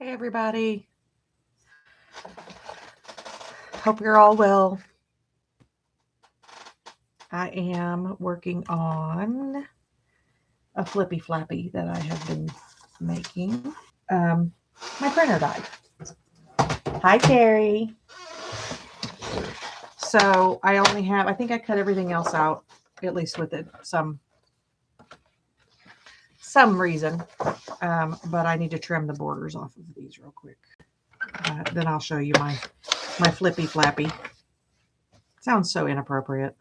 Hey everybody. Hope you're all well. I am working on a flippy flappy that I have been making. My printer died. Hi Terry. So I think I cut everything else out, at least with it some reason. But I need to trim the borders off of these real quick. Then I'll show you my flippy flappy. Sounds so inappropriate.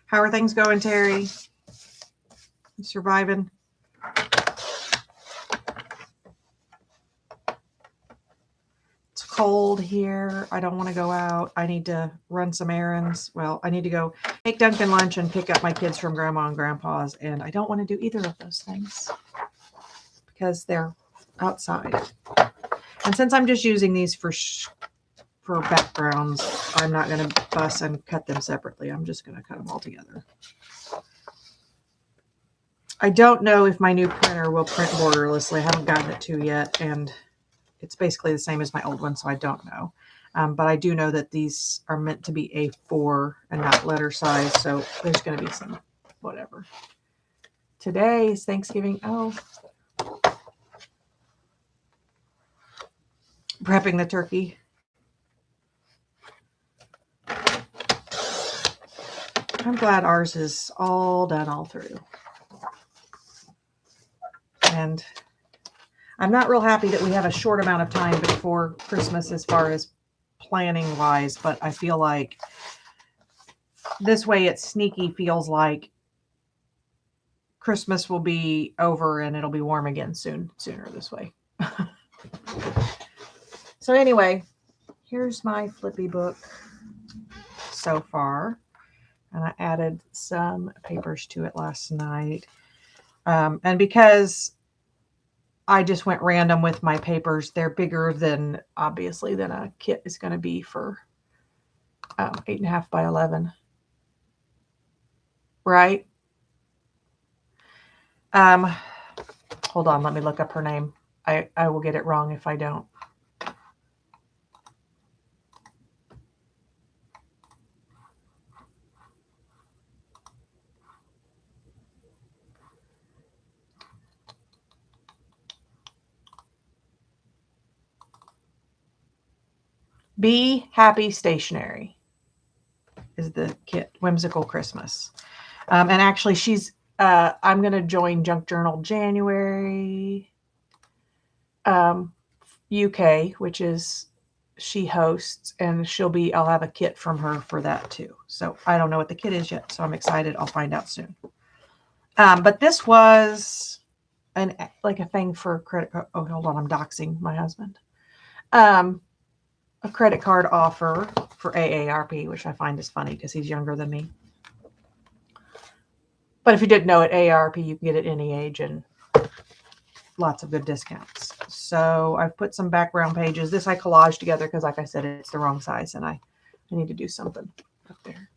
How are things going, Terry? You surviving? It's cold here. I don't want to go out. I need to run some errands. Well, I need to go make Dunkin' lunch and pick up my kids from Grandma and Grandpa's. And I don't want to do either of those things because they're outside. And since I'm just using these for backgrounds, I'm not going to fuss and cut them separately. I'm just going to cut them all together. I don't know if my new printer will print borderlessly. I haven't gotten it to yet, and it's basically the same as my old one, so I don't know. But I do know that these are meant to be A4 and not letter size, so there's going to be some whatever. Today is Thanksgiving. Oh, prepping the turkey. I'm glad ours is all done all through. And I'm not real happy that we have a short amount of time before Christmas as far as planning wise, but I feel like this way it sneaky feels like Christmas will be over and it'll be warm again sooner this way. So anyway, here's my flippy book so far. And I added some papers to it last night. And because I just went random with my papers, they're bigger than a kit is going to be for 8.5 by 11. Right? Hold on, let me look up her name. I will get it wrong if I don't. Be Happy Stationery is the kit, Whimsical Christmas. And actually she's, I'm going to join Junk Journal January, UK, which is she hosts, and I'll have a kit from her for that too. So I don't know what the kit is yet, so I'm excited. I'll find out soon. But this was a thing for credit card. Oh, hold on, I'm doxing my husband. A credit card offer for AARP, which I find is funny because he's younger than me. But if you didn't know it, AARP, you can get it any age and lots of good discounts. So I've put some background pages. This I collaged together because, like I said, it's the wrong size, and I need to do something up there.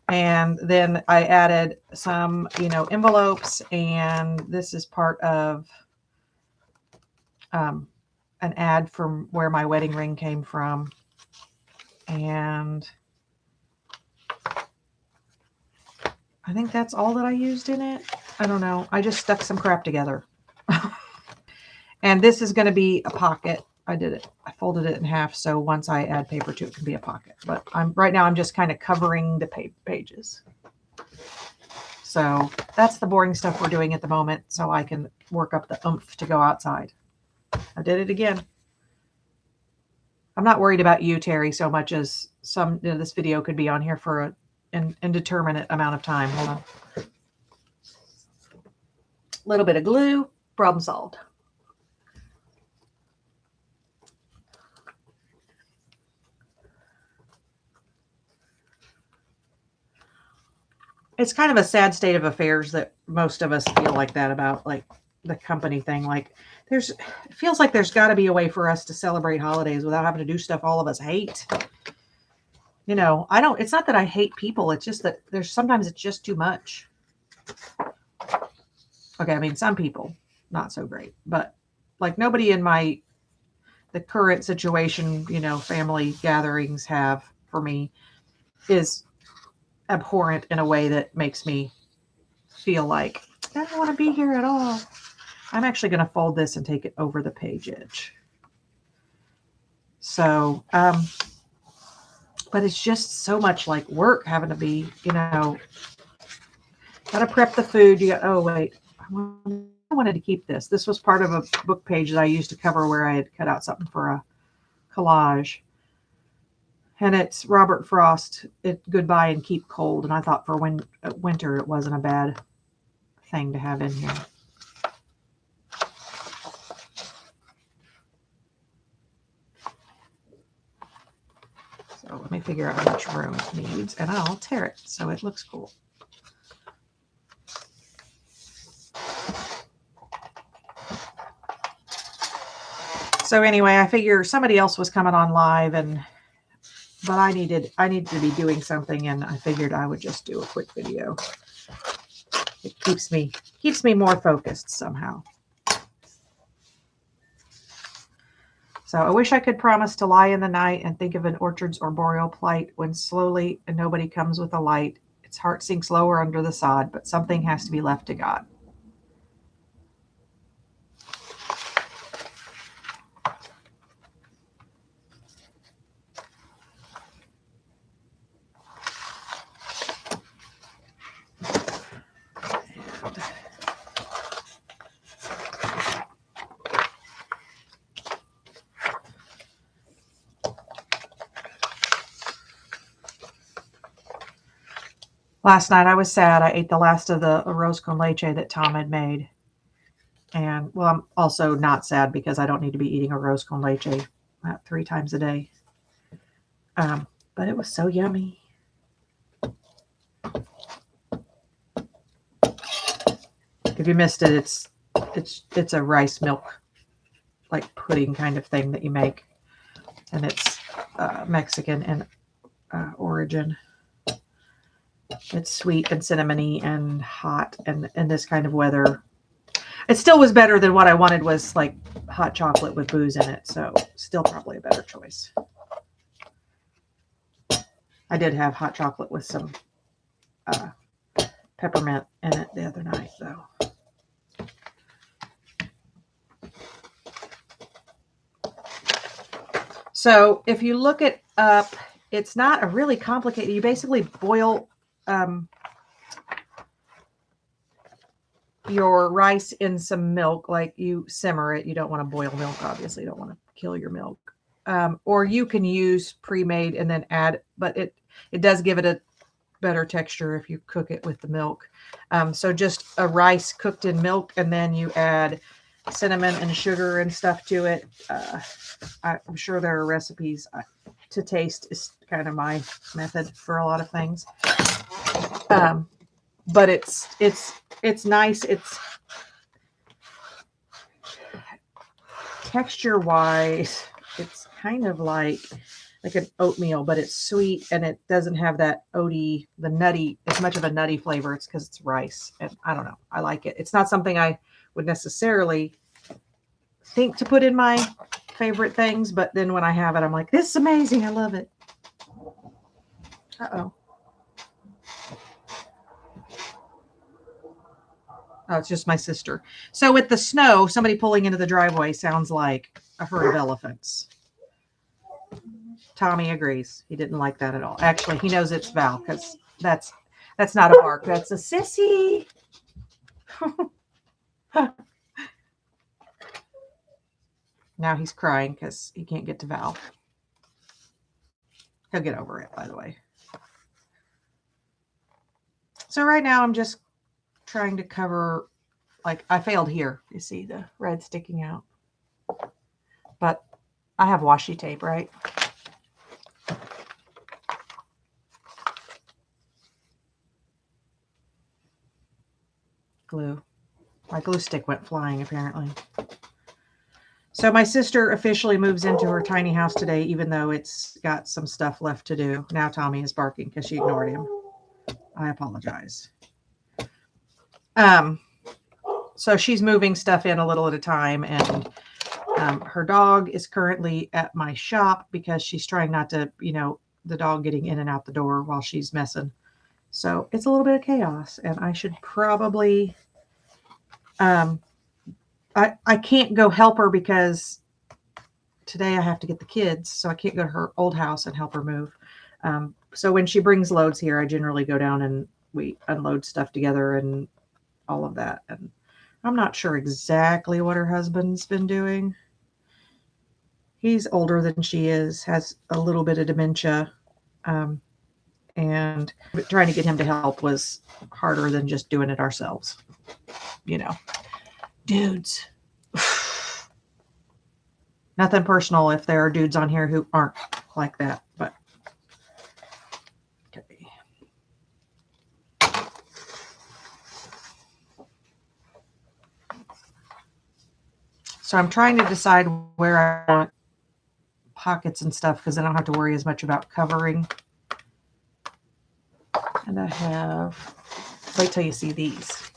And then I added some, envelopes, and this is part of an ad from where my wedding ring came from. And I think that's all that I used in it. I don't know. I just stuck some crap together. And this is going to be a pocket. I folded it in half, so once I add paper to it, it can be a pocket. But right now I'm just kind of covering the pages. So that's the boring stuff we're doing at the moment, so I can work up the oomph to go outside. I did it again. I'm not worried about you, Terry, so much as this video could be on here for an indeterminate amount of time. Hold on. A little bit of glue, problem solved. It's kind of a sad state of affairs that most of us feel like that about, like, the company thing. Like it feels like there's got to be a way for us to celebrate holidays without having to do stuff all of us hate. It's not that I hate people. It's just that sometimes it's just too much. Okay. I mean, some people not so great, but like nobody in the current situation, family gatherings have for me is abhorrent in a way that makes me feel like I don't want to be here at all. I'm actually going to fold this and take it over the page edge. So, but it's just so much like work having to be, got to prep the food. Oh, wait. I wanted to keep this. This was part of a book page that I used to cover where I had cut out something for a collage. And it's Robert Frost, Goodbye and Keep Cold. And I thought for winter, it wasn't a bad thing to have in here. So let me figure out how much room it needs, and I'll tear it so it looks cool. So anyway, I figure somebody else was coming on live, but I needed to be doing something, and I figured I would just do a quick video. It keeps me more focused somehow. So I wish I could promise to lie in the night and think of an orchard's arboreal plight when slowly and nobody comes with a light. Its heart sinks lower under the sod, but something has to be left to God. Last night I was sad. I ate the last of the arroz con leche that Tom had made. And, well, I'm also not sad because I don't need to be eating arroz con leche 3 times a day. But it was so yummy. If you missed it, it's a rice milk, like pudding kind of thing that you make. And it's Mexican in origin. It's sweet and cinnamony and hot, and in this kind of weather. It still was better than what I wanted was like hot chocolate with booze in it. So still probably a better choice. I did have hot chocolate with some peppermint in it the other night, though. So if you look it up, it's not a really complicated. You basically boil your rice in some milk, like you simmer it. You don't want to boil milk, obviously. You don't want to kill your milk. Or you can use pre-made and then add, but it does give it a better texture if you cook it with the milk. So just a rice cooked in milk, and then you add cinnamon and sugar and stuff to it. I'm sure there are recipes. To taste is kind of my method for a lot of things. But it's nice. It's texture wise, it's kind of like an oatmeal, but it's sweet and it doesn't have that nutty, as much of a nutty flavor. It's because it's rice, and I don't know. I like it. It's not something I would necessarily think to put in my favorite things, but then when I have it, I'm like, this is amazing. I love it. Uh-oh. Oh, it's just my sister. So with the snow, somebody pulling into the driveway sounds like a herd of elephants. Tommy agrees. He didn't like that at all. Actually, he knows it's Val because that's not a bark. That's a sissy. Now he's crying because he can't get to Val. He'll get over it, by the way. So right now I'm just trying to cover, like I failed here. You see the red sticking out. But I have washi tape, right? Glue. My glue stick went flying, apparently. So my sister officially moves into her tiny house today, even though it's got some stuff left to do. Now Tommy is barking because she ignored him. I apologize. So she's moving stuff in a little at a time, and her dog is currently at my shop because she's trying not to, the dog getting in and out the door while she's messing. So it's a little bit of chaos, and I should probably, I can't go help her because today I have to get the kids, so I can't go to her old house and help her move. So when she brings loads here, I generally go down and we unload stuff together and all of that. And I'm not sure exactly what her husband's been doing. He's older than she is, has a little bit of dementia, and trying to get him to help was harder than just doing it ourselves. Dudes. Nothing personal if there are dudes on here who aren't like that, but okay. So I'm trying to decide where I want pockets and stuff because I don't have to worry as much about covering. And I have, wait till you see these.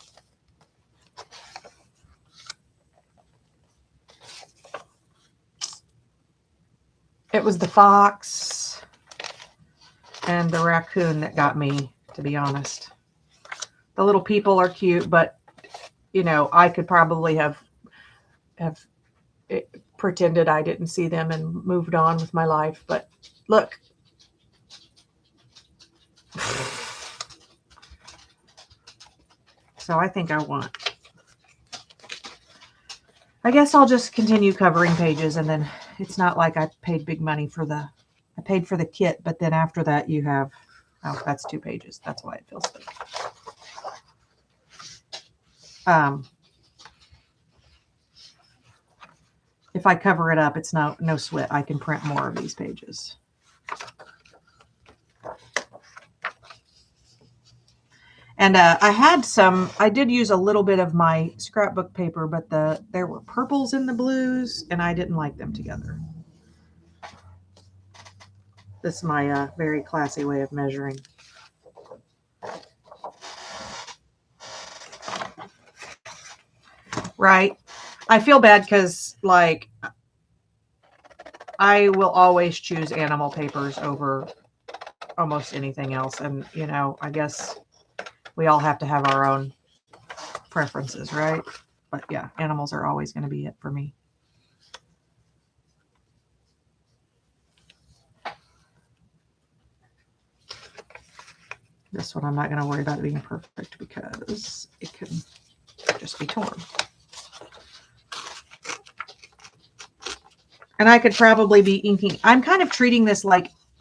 It was the fox and the raccoon that got me, to be honest. The little people are cute, but I could probably have pretended I didn't see them and moved on with my life. But look. So I think I guess I'll just continue covering pages, and then it's not like I paid big money for I paid for the kit, but then after that you have, oh, that's 2 pages. That's why it feels big. If I cover it up, it's no sweat. I can print more of these pages. And I did use a little bit of my scrapbook paper, but there were purples and the blues, and I didn't like them together. This is my very classy way of measuring. Right. I feel bad because, I will always choose animal papers over almost anything else. And, I guess we all have to have our own preferences, right? But yeah, animals are always going to be it for me. This one I'm not going to worry about it being perfect because it can just be torn. And I could probably be inking. I'm kind of treating this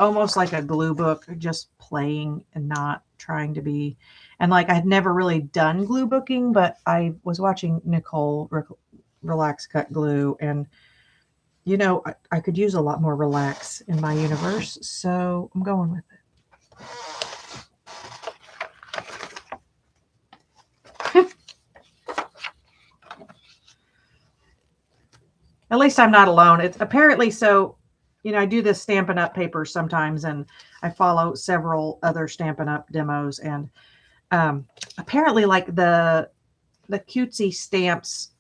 almost like a glue book, just playing and not trying to be. And I'd never really done glue booking, but I was watching Nicole Relax Cut Glue, and I could use a lot more relax in my universe, so I'm going with it. At least I'm not alone. It's apparently so, I do this Stampin' Up! Papers sometimes, and I follow several other Stampin' Up! Demos, and apparently the cutesy stamps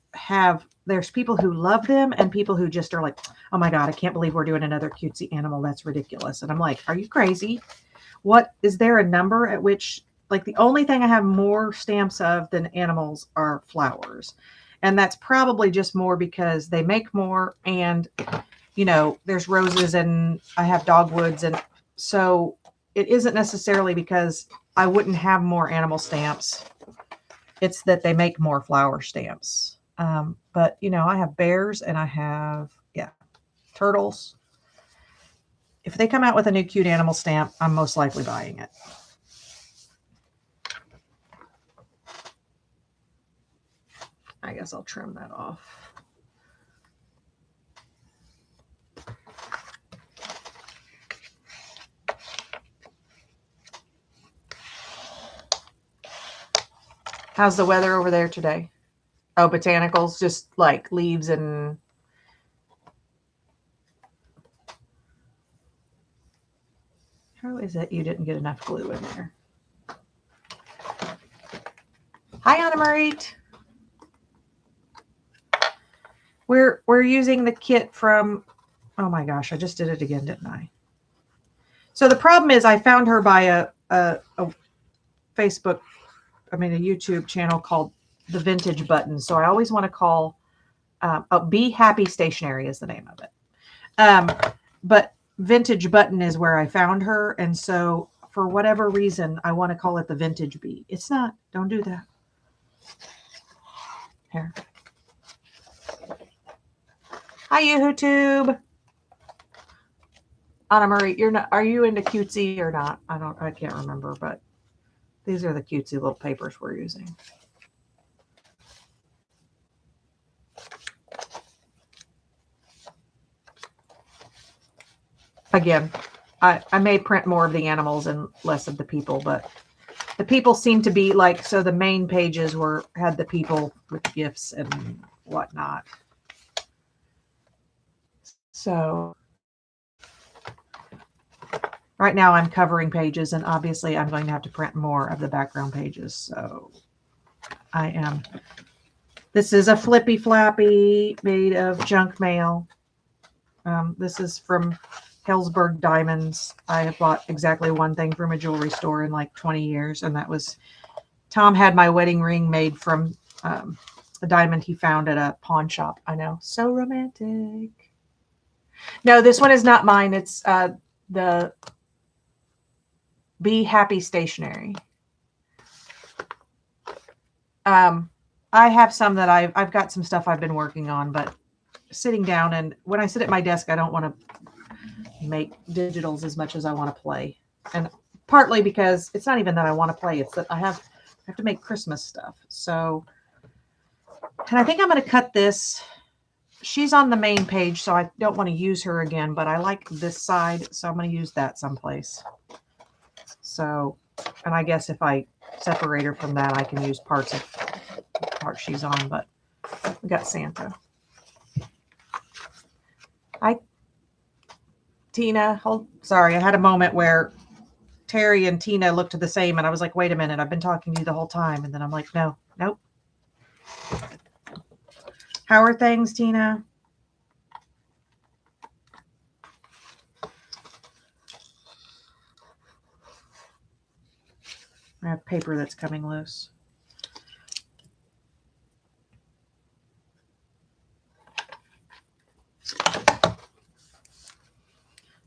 there's people who love them and people who just are like, oh my God, I can't believe we're doing another cutesy animal. That's ridiculous. And I'm like, are you crazy? What, is there a number at which, the only thing I have more stamps of than animals are flowers. And that's probably just more because they make more, and, there's roses and I have dogwoods. And so it isn't necessarily because I wouldn't have more animal stamps. It's that they make more flower stamps. But, I have bears and I have, turtles. If they come out with a new cute animal stamp, I'm most likely buying it. I guess I'll trim that off. How's the weather over there today? Oh, botanicals, just like leaves and... How is it you didn't get enough glue in there? Hi, Anna Marie. We're using the kit from... Oh my gosh, I just did it again, didn't I? So the problem is I found her by a Facebook, a YouTube channel called The Vintage Button. So I always want to call... Be Happy Stationery is the name of it. But Vintage Button is where I found her. And so for whatever reason, I want to call it the Vintage Bee. It's not. Don't do that. Here. Hi, YouTube. Anna Marie, you're not, are you into cutesy or not? I can't remember, but these are the cutesy little papers we're using. Again, I may print more of the animals and less of the people, but the people seem to be like, so the main pages had the people with gifts and whatnot. So right now I'm covering pages, and obviously I'm going to have to print more of the background pages. So I am. This is a Flippy Flappy made of junk mail. This is from Hellsberg Diamonds. I have bought exactly one thing from a jewelry store in like 20 years, and that was Tom had my wedding ring made from a diamond he found at a pawn shop. I know, so romantic. No, this one is not mine. It's the Be Happy Stationery. I have some that I've got some stuff I've been working on, but sitting down, and when I sit at my desk, I don't want to make digitals as much as I want to play. And partly because it's not even that I want to play, it's that I have to make Christmas stuff. So, and I think I'm going to cut this. She's on the main page, so I don't want to use her again, but I like this side, so I'm going to use that someplace. So, and I guess if I separate her from that, I can use parts of the part she's on, but we got Santa. Hi, Tina. Sorry, I had a moment where Terry and Tina looked the same, and I was like, wait a minute, I've been talking to you the whole time. And then I'm like, nope. How are things, Tina? I have paper that's coming loose.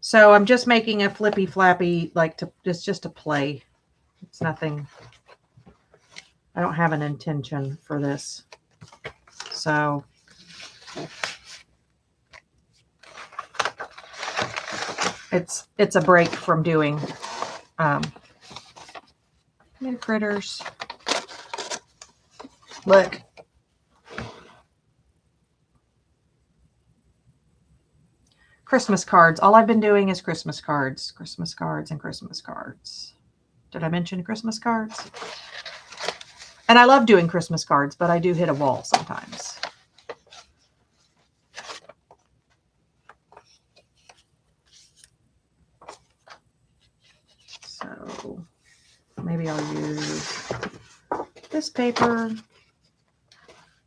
So I'm just making a Flippy Flappy, like just to play. It's nothing. I don't have an intention for this. So it's a break from doing new critters. Look. Christmas cards. All I've been doing is Christmas cards, and Christmas cards. Did I mention Christmas cards? And I love doing Christmas cards, but I do hit a wall sometimes. So maybe I'll use this paper,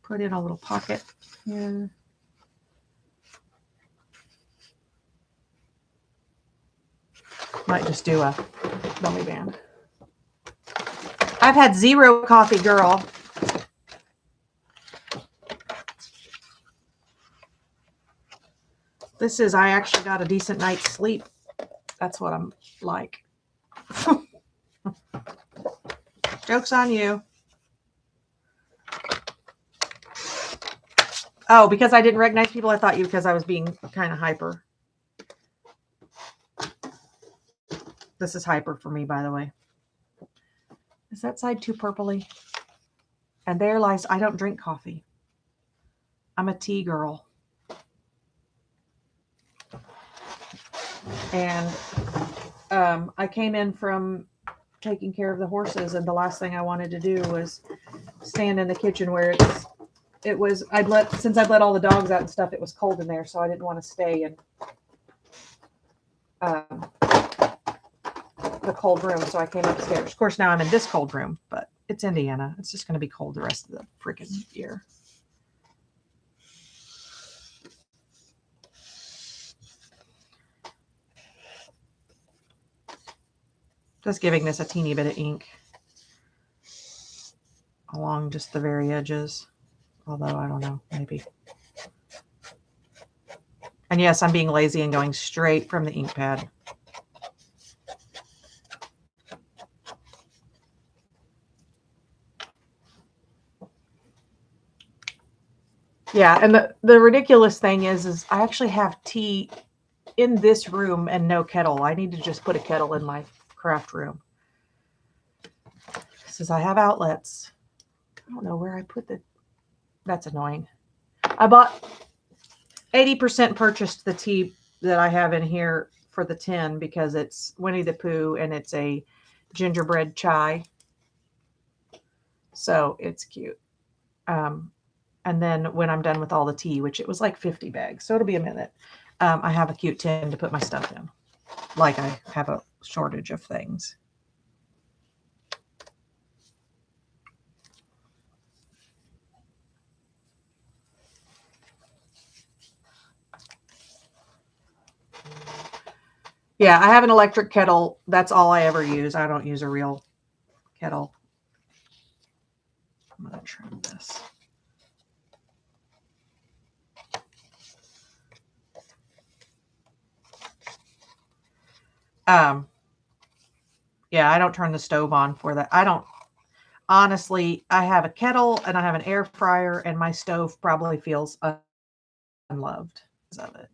put in a little pocket here. Might just do a belly band. I've had 0 coffee, girl. This is, I actually got a decent night's sleep. That's what I'm like. Joke's on you. Oh, because I didn't recognize people, I thought you because I was being kind of hyper. This is hyper for me, by the way. Is that side too purpley? And there lies, I don't drink coffee. I'm a tea girl. And I came in from taking care of the horses, and the last thing I wanted to do was stand in the kitchen where it's it was, since I'd let all the dogs out and stuff, it was cold in there, so I didn't want to stay in the cold room, so I came upstairs. Of course, now I'm in this cold room, but it's Indiana. It's just going to be cold the rest of the freaking year. Just giving this a teeny bit of ink along just the very edges. Although, I don't know, maybe. And yes, I'm being lazy and going straight from the ink pad. Yeah, and the ridiculous thing is I actually have tea in this room and no kettle. I need to just put a kettle in my craft room. Says I have outlets. I don't know where I put the. That's annoying. I bought 80% purchased the tea that I have in here for the tin because it's Winnie the Pooh and it's a gingerbread chai. So it's cute. And then when I'm done with all the tea, which it was like 50 bags, so it'll be a minute, I have a cute tin to put my stuff in. Like I have a shortage of things. Yeah, I have an electric kettle. That's all I ever use. I don't use a real kettle. I'm going to trim this. Yeah, I don't turn the stove on for that. I don't, honestly, I have a kettle and I have an air fryer and my stove probably feels unloved because of it.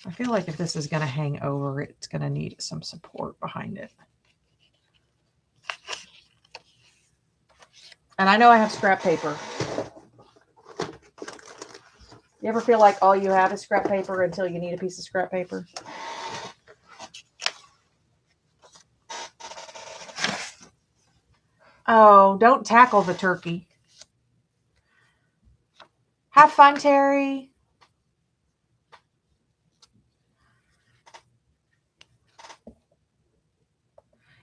I feel like if this is going to hang over, it's going to need some support behind it. And I know I have scrap paper. You ever feel like all you have is scrap paper until you need a piece of scrap paper? Oh, don't tackle the turkey. Have fun, Terry.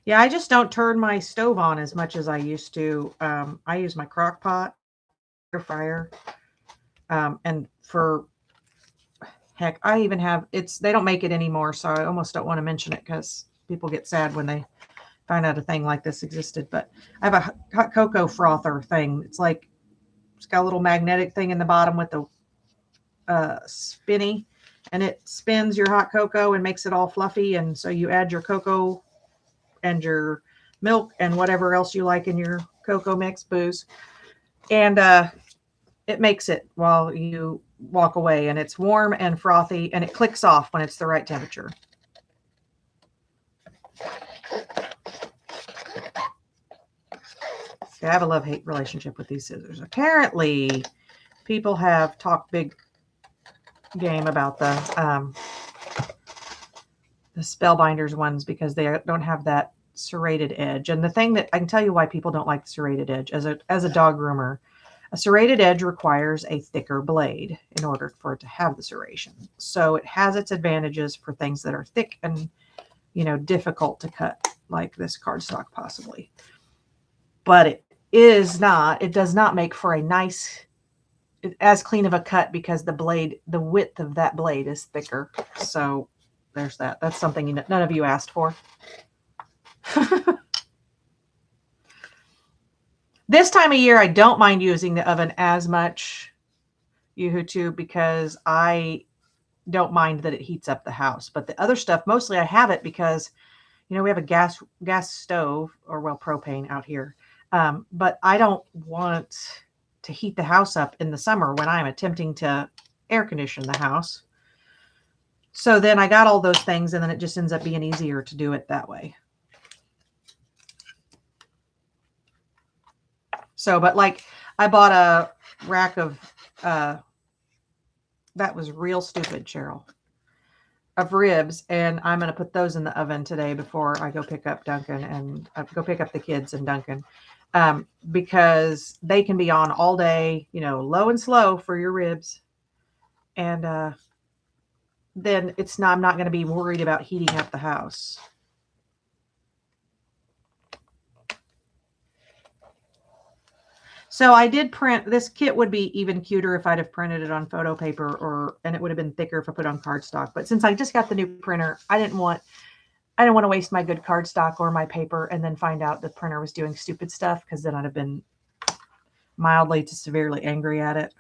Yeah, I just don't turn my stove on as much as I used to. I use my crock pot, air fryer, and for heck, I even have they don't make it anymore, so I almost don't want to mention it because people get sad when they find out a thing like this existed. But I have a hot cocoa frother thing. It's got a little magnetic thing in the bottom with the spinny, and it spins your hot cocoa and makes it all fluffy. And so you add your cocoa and your milk and whatever else you like in your cocoa mix, booze, and it makes it while you walk away, and it's warm and frothy, and it clicks off when it's the right temperature. I have a love-hate relationship with these scissors. Apparently, people have talked big game about the Spellbinders ones because they don't have that serrated edge. And the thing that I can tell you why people don't like the serrated edge, as a dog groomer, a serrated edge requires a thicker blade in order for it to have the serration. So it has its advantages for things that are thick and, difficult to cut, like this cardstock possibly. But it does not make for a nice, as clean of a cut because the width of that blade is thicker. So there's that. That's something none of you asked for. This time of year, I don't mind using the oven as much, Yoo-hoo, because I don't mind that it heats up the house. But the other stuff, mostly I have it because, we have a gas stove, or propane out here. But I don't want to heat the house up in the summer when I'm attempting to air condition the house. So then I got all those things, and then it just ends up being easier to do it that way. So, but like I bought a rack of, that was real stupid, Cheryl. of ribs, and I'm going to put those in the oven today before I go pick up Duncan and go pick up the kids and Duncan, because they can be on all day, you know, low and slow for your ribs. And then I'm not going to be worried about heating up the house. So I did print, this kit would be even cuter if I'd have printed it on photo paper, and it would have been thicker if I put it on cardstock. But since I just got the new printer, I didn't want to waste my good cardstock or my paper and then find out the printer was doing stupid stuff, because then I'd have been mildly to severely angry at it.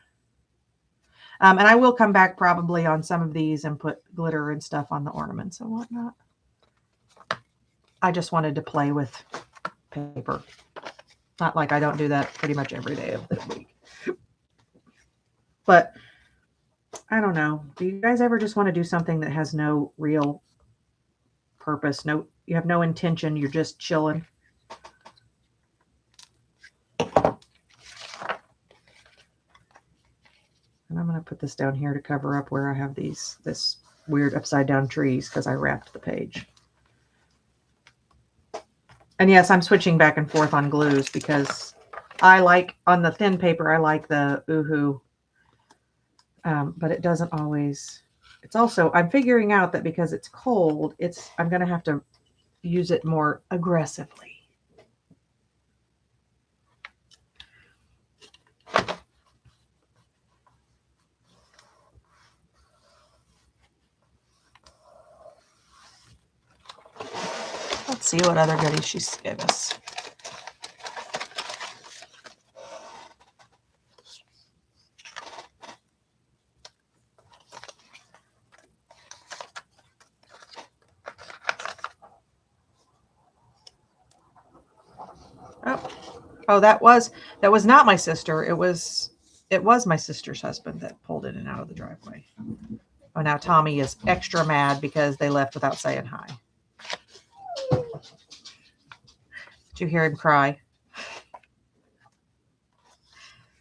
And I will come back probably on some of these and put glitter and stuff on the ornaments and whatnot. I just wanted to play with paper. Not like I don't do that pretty much every day of the week. But I don't know. Do you guys ever just want to do something that has no real purpose? You have no intention. You're just chilling. And I'm going to put this down here to cover up where I have this weird upside down trees, because I wrapped the page. And yes, I'm switching back and forth on glues, because I like, on the thin paper, I like the Oohoo. But it doesn't always. It's also, I'm figuring out that because it's cold, I'm going to have to use it more aggressively. Let's see what other goodies she gave us. Oh, that was not my sister. It was my sister's husband that pulled it in and out of the driveway. Oh, now Tommy is extra mad because they left without saying hi. Did you hear him cry?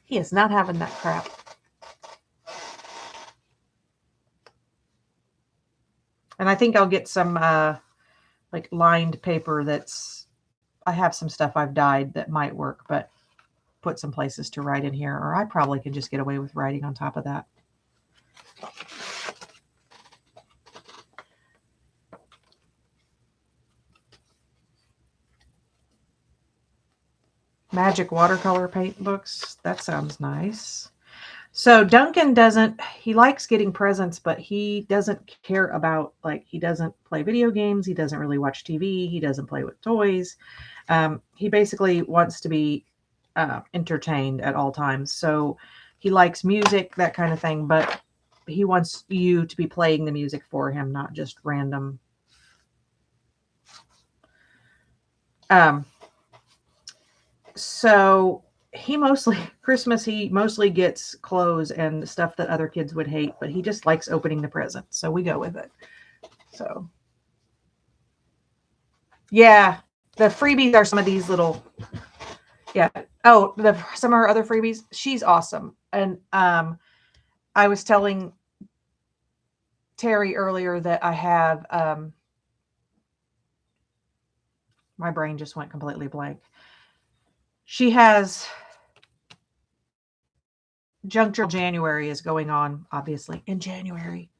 He is not having that crap. And I think I'll get some like lined paper I have some stuff I've dyed that might work, but put some places to write in here, or I probably could just get away with writing on top of that. Magic watercolor paint books. That sounds nice. So Duncan he likes getting presents, but he doesn't care about, he doesn't play video games. He doesn't really watch TV. He doesn't play with toys. He basically wants to be entertained at all times. So he likes music, that kind of thing, but he wants you to be playing the music for him, not just random. So Christmas, he mostly gets clothes and stuff that other kids would hate, but he just likes opening the presents. So we go with it. So yeah, the freebies are some of these little, yeah. Oh, some of her other freebies. She's awesome. And I was telling Terry earlier that I have, my brain just went completely blank. She has Junk Journal January is going on, obviously, in January.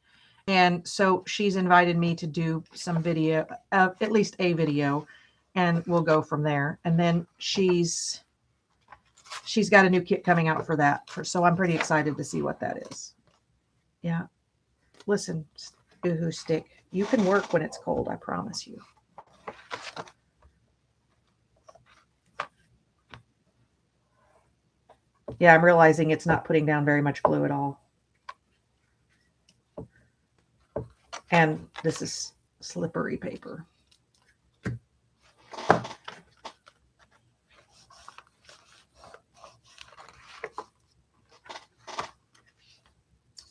And so she's invited me to do some video, at least a video, and we'll go from there. And then she's got a new kit coming out for that. So I'm pretty excited to see what that is. Yeah. Listen, Oohoo Stick, you can work when it's cold, I promise you. Yeah, I'm realizing it's not putting down very much glue at all. And this is slippery paper.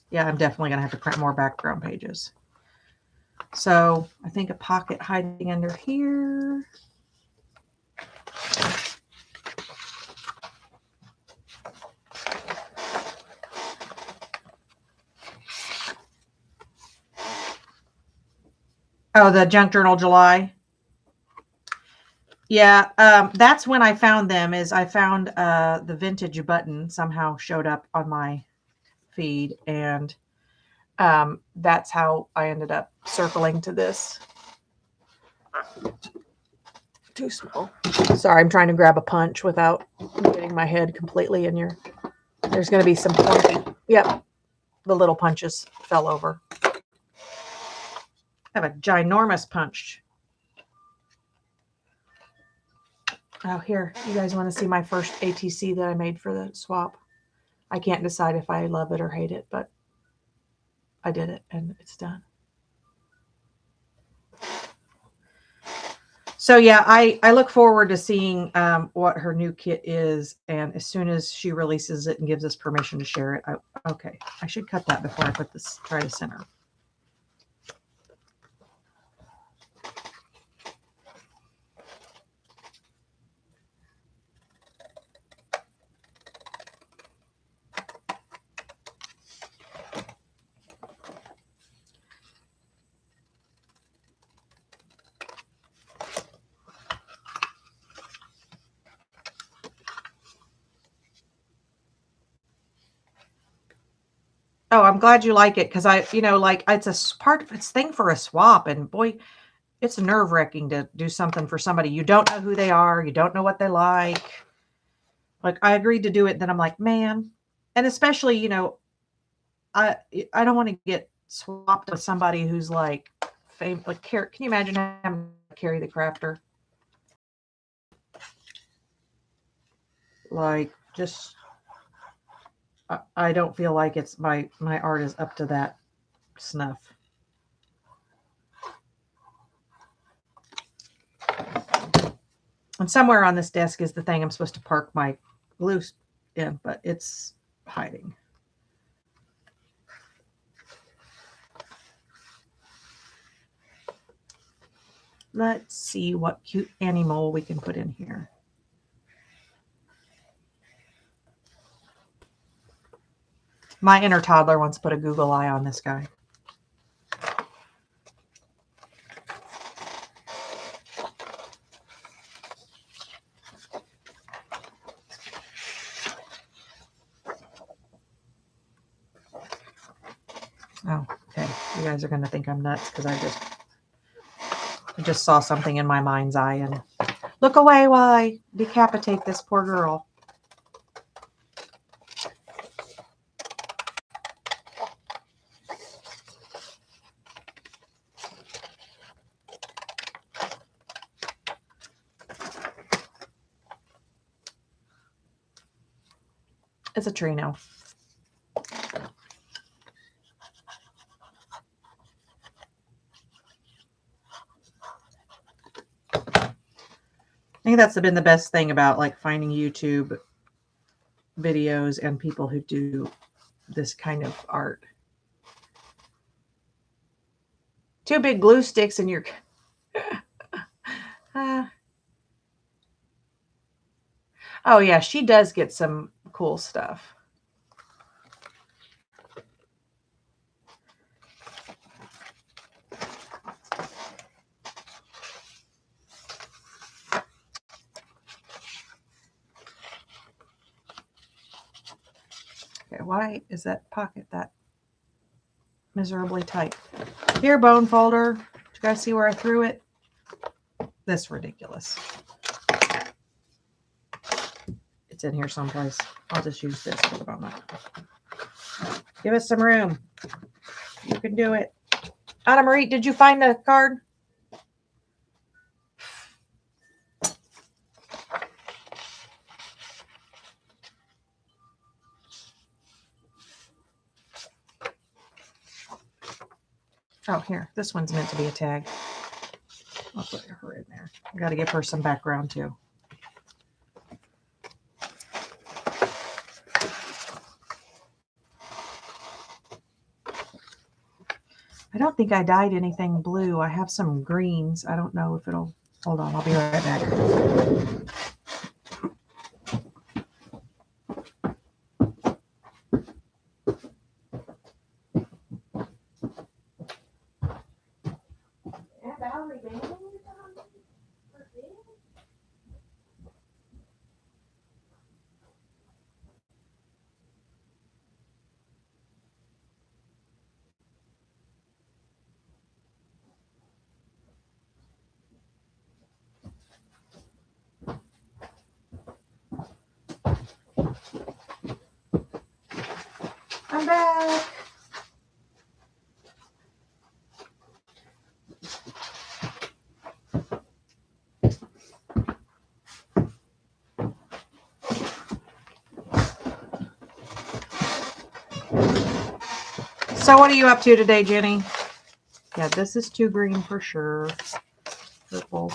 Yeah, I'm definitely going to have to print more background pages. So I think a pocket hiding under here. Oh, the Junk Journal July. Yeah, that's when I found them. Is I found the vintage button somehow showed up on my feed, and that's how I ended up circling to this. Too small. Sorry, I'm trying to grab a punch without getting my head completely in your. There's going to be some pointy. Yep, the little punches fell over. I have a ginormous punch. Oh, here, you guys want to see my first ATC that I made for the swap? I can't decide if I love it or hate it, but I did it and it's done. So yeah, I look forward to seeing what her new kit is, and as soon as she releases it and gives us permission to share it, okay, I should cut that before I put this, try to center. Oh, I'm glad you like it, because like it's a part of its thing for a swap, and boy, it's nerve-wracking to do something for somebody you don't know who they are, you don't know what they like. Like, I agreed to do it, then I'm like, man, and especially I don't want to get swapped with somebody who's like like can you imagine having to carry the crafter? Like, just I don't feel like it's my art is up to that snuff. And somewhere on this desk is the thing I'm supposed to park my glue in, but it's hiding. Let's see what cute animal we can put in here. My inner toddler wants to put a Google eye on this guy. Oh, okay. You guys are going to think I'm nuts because I just saw something in my mind's eye and look away while I decapitate this poor girl. It's a tree now. I think that's been the best thing about like finding YouTube videos and people who do this kind of art. 2 big glue sticks in your oh yeah, she does get some cool stuff. Okay, why is that pocket that miserably tight? Here, bone folder. Did you guys see where I threw it? This ridiculous. It's in here someplace. I'll just use this for the moment. Give us some room. You can do it. Anna Marie, did you find the card? Oh, here. This one's meant to be a tag. I'll put her in there. I got to give her some background too. I don't think I dyed anything blue. I have some greens. I don't know if it'll... Hold on. I'll be right back. I'm back. So what are you up to today, Jenny? Yeah, this is too green for sure. Purple.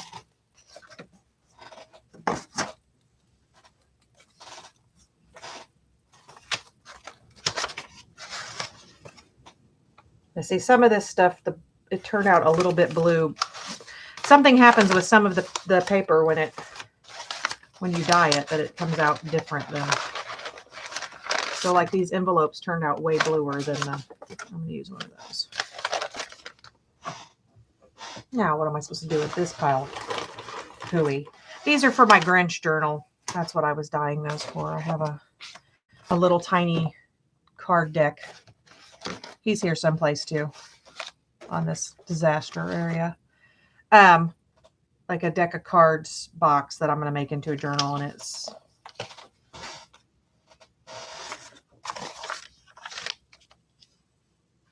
I see some of this stuff, it turned out a little bit blue. Something happens with some of the paper when you dye it, that it comes out different than. So like these envelopes turned out way bluer than I'm going to use one of those. Now, what am I supposed to do with this pile of hooey? These are for my Grinch journal. That's what I was dyeing those for. I have a little tiny card deck. He's here someplace too on this disaster area. Like a deck of cards box that I'm going to make into a journal, and it's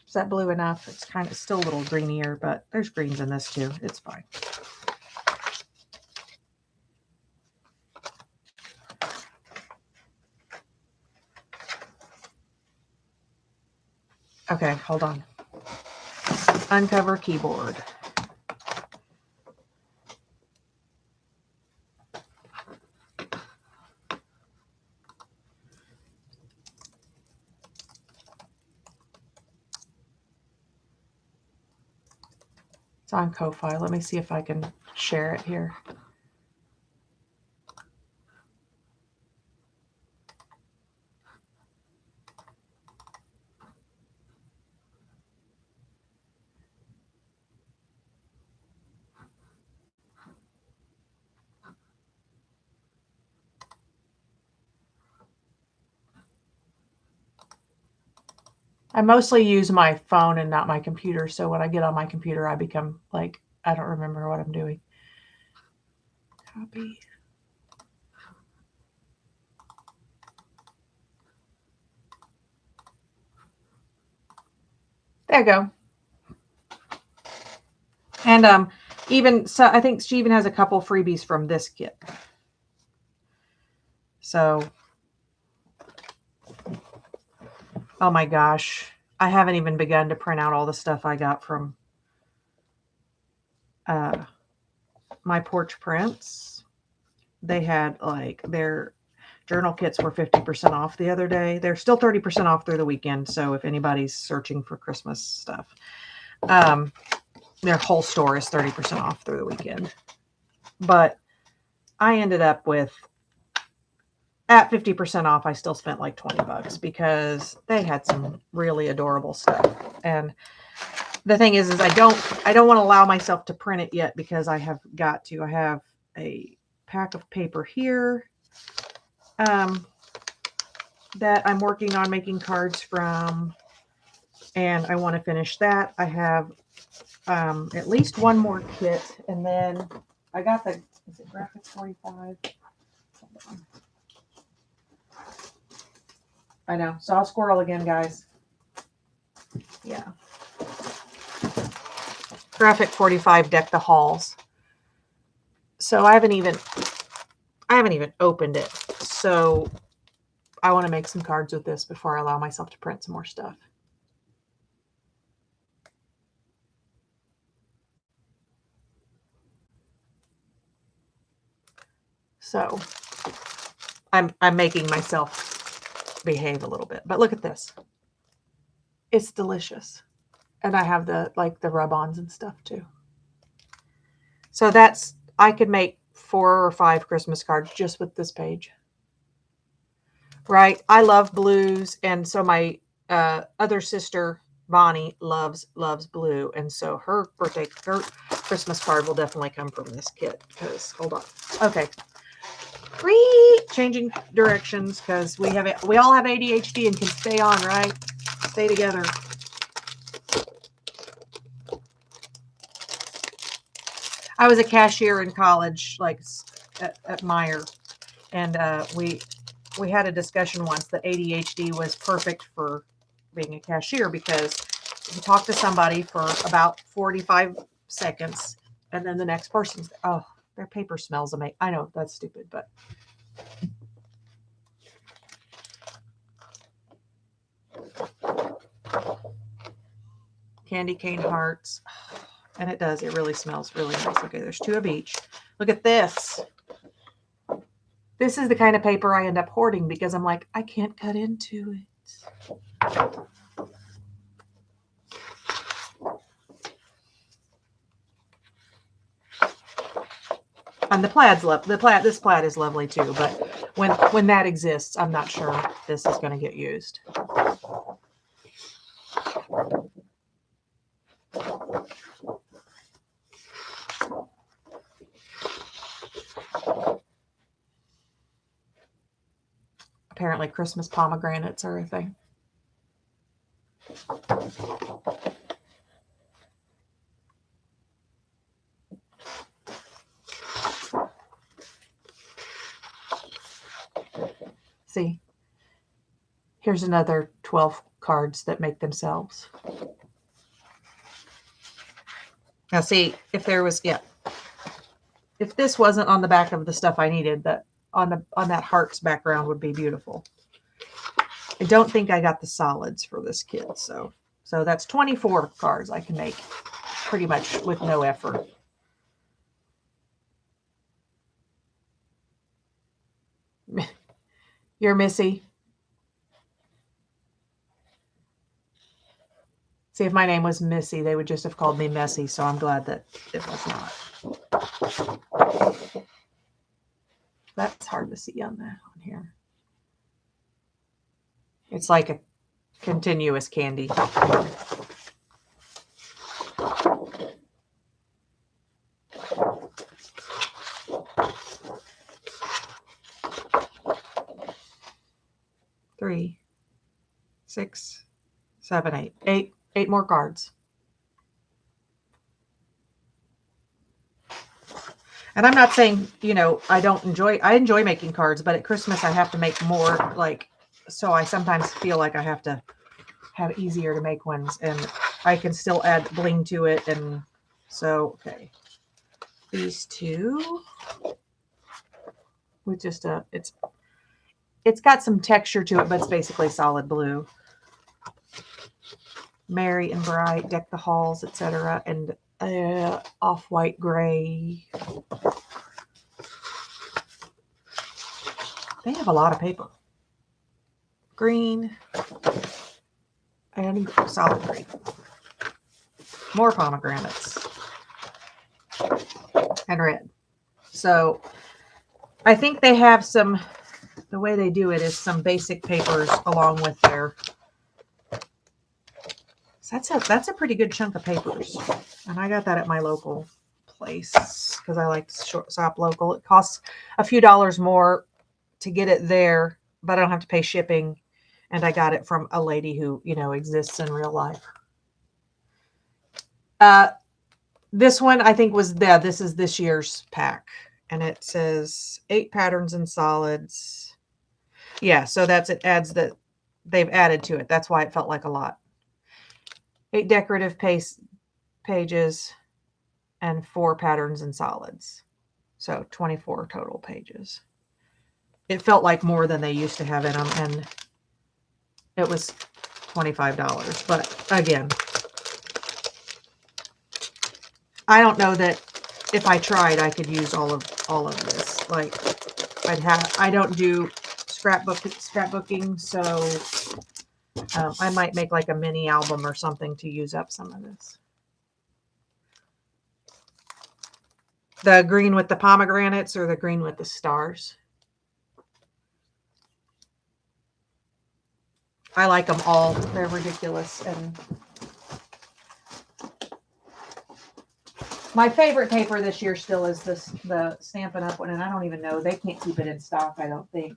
is that blue enough? It's kind of still a little greenier, but there's greens in this too. It's fine. Okay, hold on. Uncover keyboard. It's on Ko-Fi. Let me see if I can share it here. I mostly use my phone and not my computer. So when I get on my computer, I become like, I don't remember what I'm doing. Copy. There you go. And even so, I think she even has a couple freebies from this kit. So, oh my gosh, I haven't even begun to print out all the stuff I got from My Porch Prints. They had like their journal kits were 50% off the other day. They're still 30% off through the weekend. So if anybody's searching for Christmas stuff, their whole store is 30% off through the weekend. But I ended up with, at 50% off, I still spent like $20 because they had some really adorable stuff. And the thing is I don't want to allow myself to print it yet because I have got to. I have a pack of paper here that I'm working on making cards from, and I want to finish that. I have at least one more kit, and then I got the, is it Graphics 45? I know, saw a squirrel again, guys. Yeah. Graphic 45 Deck the Halls. So I haven't even opened it. So I want to make some cards with this before I allow myself to print some more stuff. So I'm making myself behave a little bit. But look at this. It's delicious. And I have the rub-ons and stuff too. So I could make 4 or 5 Christmas cards just with this page. Right? I love blues, and so my other sister Bonnie loves blue, and so her Christmas card will definitely come from this kit. Because hold on, okay, changing directions because we all have ADHD and can stay on, right? Stay together. I was a cashier in college, like at Meijer, and we had a discussion once that ADHD was perfect for being a cashier, because you talk to somebody for about 45 seconds and then the next person's, oh, their paper smells amazing. I know that's stupid, but candy cane hearts. And it does. It really smells really nice. Okay, there's 2 of each. Look at this. This is the kind of paper I end up hoarding because I'm like, I can't cut into it. And the plaid's this plaid is lovely too, but when that exists, I'm not sure this is going to get used. Apparently Christmas pomegranates are a thing. See, here's another 12 cards that make themselves. Now see, if there was, if this wasn't on the back of the stuff I needed, that on that hearts background would be beautiful. I don't think I got the solids for this kit, so that's 24 cards I can make pretty much with no effort. You're Missy. See, if my name was Missy, they would just have called me Messy, so I'm glad that it was not. That's hard to see on here. It's like a continuous candy. Three, 6, 7, 8. 8 more cards. And I'm not saying, I enjoy making cards, but at Christmas I have to make more, so I sometimes feel like I have to have easier to make ones, and I can still add bling to it. And so, okay, these 2 with just it's got some texture to it, but it's basically solid blue. Merry and bright, deck the halls, etc. And off-white gray. They have a lot of paper. Green and solid green. More pomegranates. And red. So I think they have the way they do it is some basic papers along with their, that's a pretty good chunk of papers. And I got that at my local place because I like to shop local. It costs a few dollars more to get it there, but I don't have to pay shipping. And I got it from a lady who, exists in real life. This one I think was this is this year's pack. And it says 8 patterns and solids. Yeah, so it adds that they've added to it. That's why it felt like a lot. 8 decorative pages and 4 patterns and solids. So 24 total pages. It felt like more than they used to have in them, and it was $25. But again, I don't know that if I tried, I could use all of this. I don't do scrapbooking, so I might make like a mini album or something to use up some of this. The green with the pomegranates or the green with the stars? I like them all. They're ridiculous. And my favorite paper this year still is the Stampin' Up! One, and I don't even know. They can't keep it in stock, I don't think.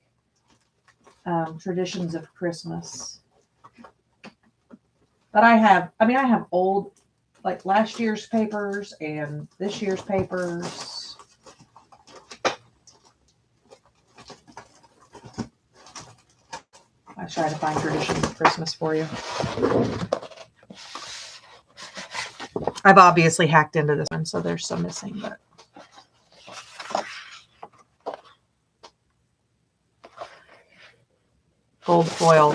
Traditions of Christmas. But I have old, like last year's papers and this year's papers. Gosh, try to find traditions for Christmas for you. I've obviously hacked into this one, so there's some missing, but gold foil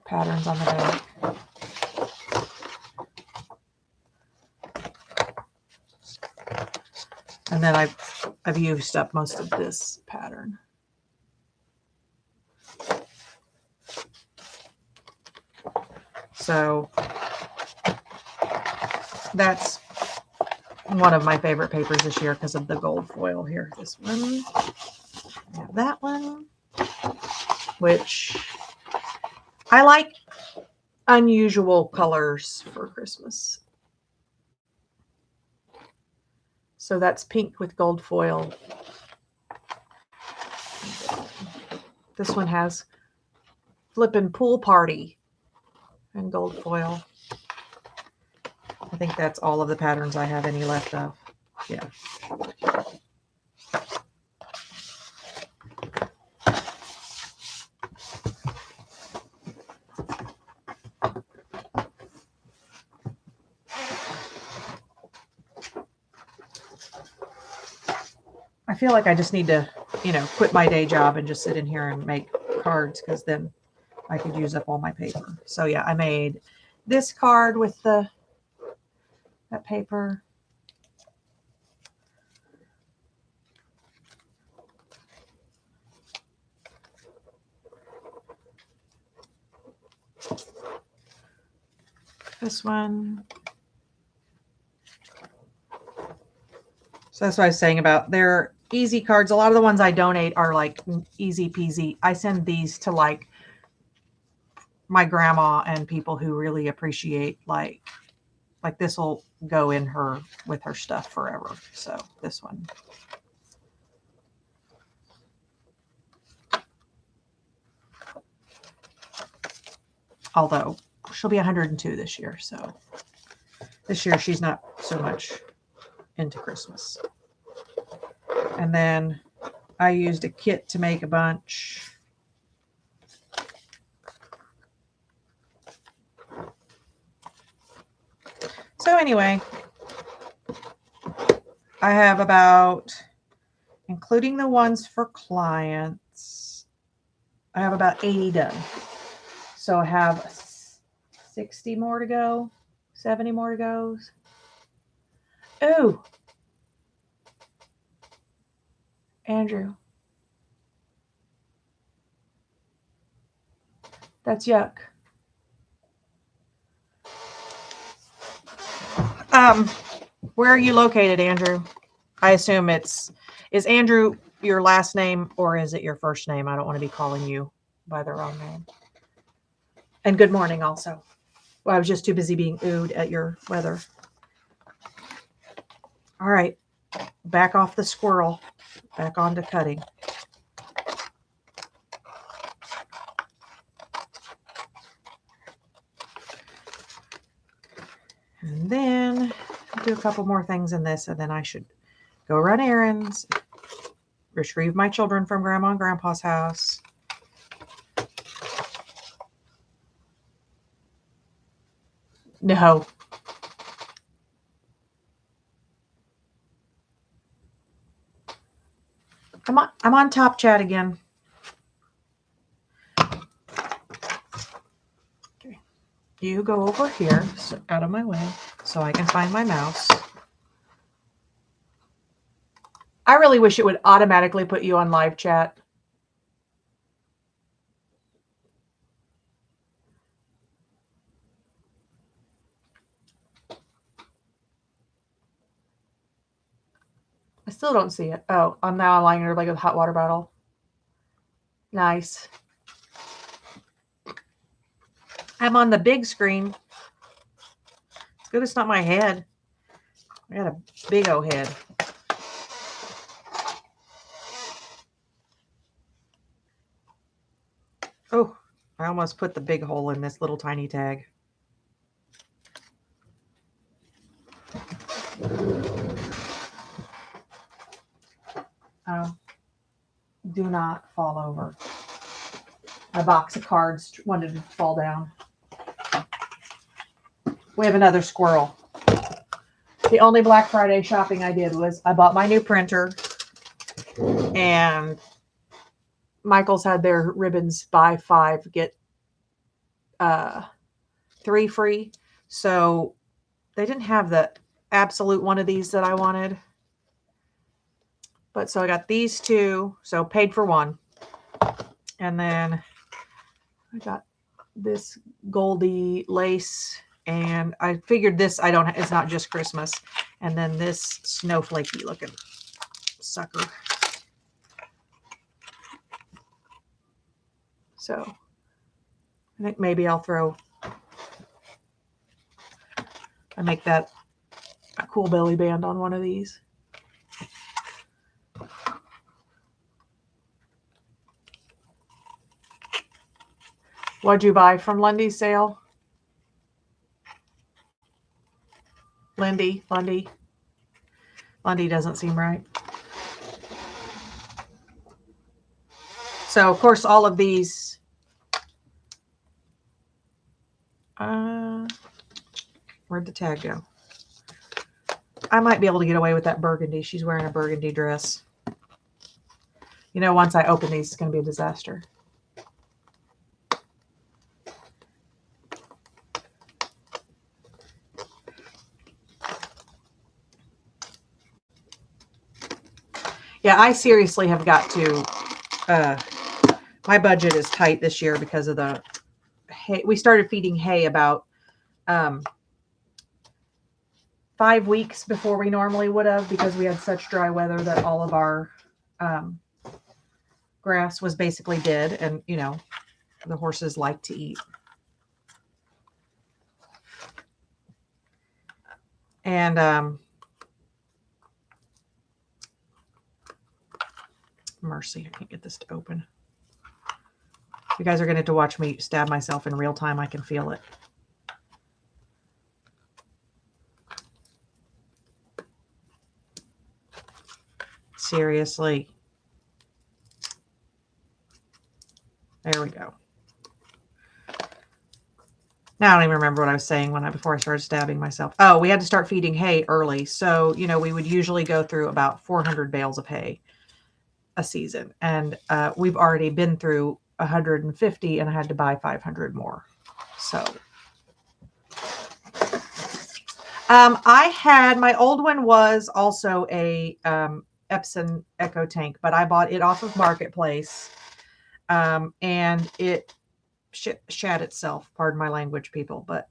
patterns on the back. And then I've used up most of this pattern. So that's one of my favorite papers this year because of the gold foil here. This one, that one, which I like unusual colors for Christmas. So that's pink with gold foil. This one has Flippin' Pool Party and gold foil. I think that's all of the patterns I have any left of. Yeah. I feel like I just need to, quit my day job and just sit in here and make cards, because then I could use up all my paper. So yeah, I made this card with that paper. This one. So that's what I was saying about they're easy cards. A lot of the ones I donate are like easy peasy. I send these to like my grandma and people who really appreciate like this will go in with her stuff forever. So this one. Although she'll be 102 this year. So this year she's not so much into Christmas. And then I used a kit to make a bunch. So anyway, I have about, including the ones for clients, I have about 80 done. So I have 60 more to go, 70 more to go. Ooh, Andrew, that's yuck. Where are you located, Andrew? I assume is Andrew your last name or is it your first name? I don't want to be calling you by the wrong name. And good morning also. Well, I was just too busy being oohed at your weather. All right, back off the squirrel, back onto cutting. And then do a couple more things in this, and then I should go run errands, retrieve my children from Grandma and Grandpa's house. No. I'm on Top Chat again. Okay. You go over here, so out of my way, so I can find my mouse. I really wish it would automatically put you on live chat. I still don't see it. Oh, I'm now lying here like a hot water bottle. Nice. I'm on the big screen. It's good it's not my head. I got a big old head. Oh, I almost put the big hole in this little tiny tag. Oh, do not fall over. My box of cards wanted to fall down. We have another squirrel. The only Black Friday shopping I did was I bought my new printer, and Michael's had their ribbons buy 5 get 3 free. So they didn't have the absolute one of these that I wanted. But so I got these 2, so paid for 1. And then I got this Goldie lace, and I figured this it's not just Christmas. And then this snowflakey looking sucker. So I think maybe I'll make that a cool belly band on one of these. What'd you buy from Lundy's sale? Lundy doesn't seem right. So, of course, all of these. Where'd the tag go? I might be able to get away with that burgundy. She's wearing a burgundy dress. You know, once I open these, it's going to be a disaster. Yeah, I seriously have got to, my budget is tight this year because of the hay. We started feeding hay about 5 weeks before we normally would have, because we had such dry weather that all of our grass was basically dead, and you know, the horses like to eat. And mercy, I can't get this to open. You guys are going to have to watch me stab myself in real time. I can feel it. Seriously. There we go. Now I don't even remember what I was saying before I started stabbing myself. Oh, we had to start feeding hay early. So, you know, we would usually go through about 400 bales of hay a season. And we've already been through 150, and I had to buy 500 more. So I had, my old one was also a Epson Echo Tank, but I bought it off of Marketplace, and it shat itself, pardon my language, people, but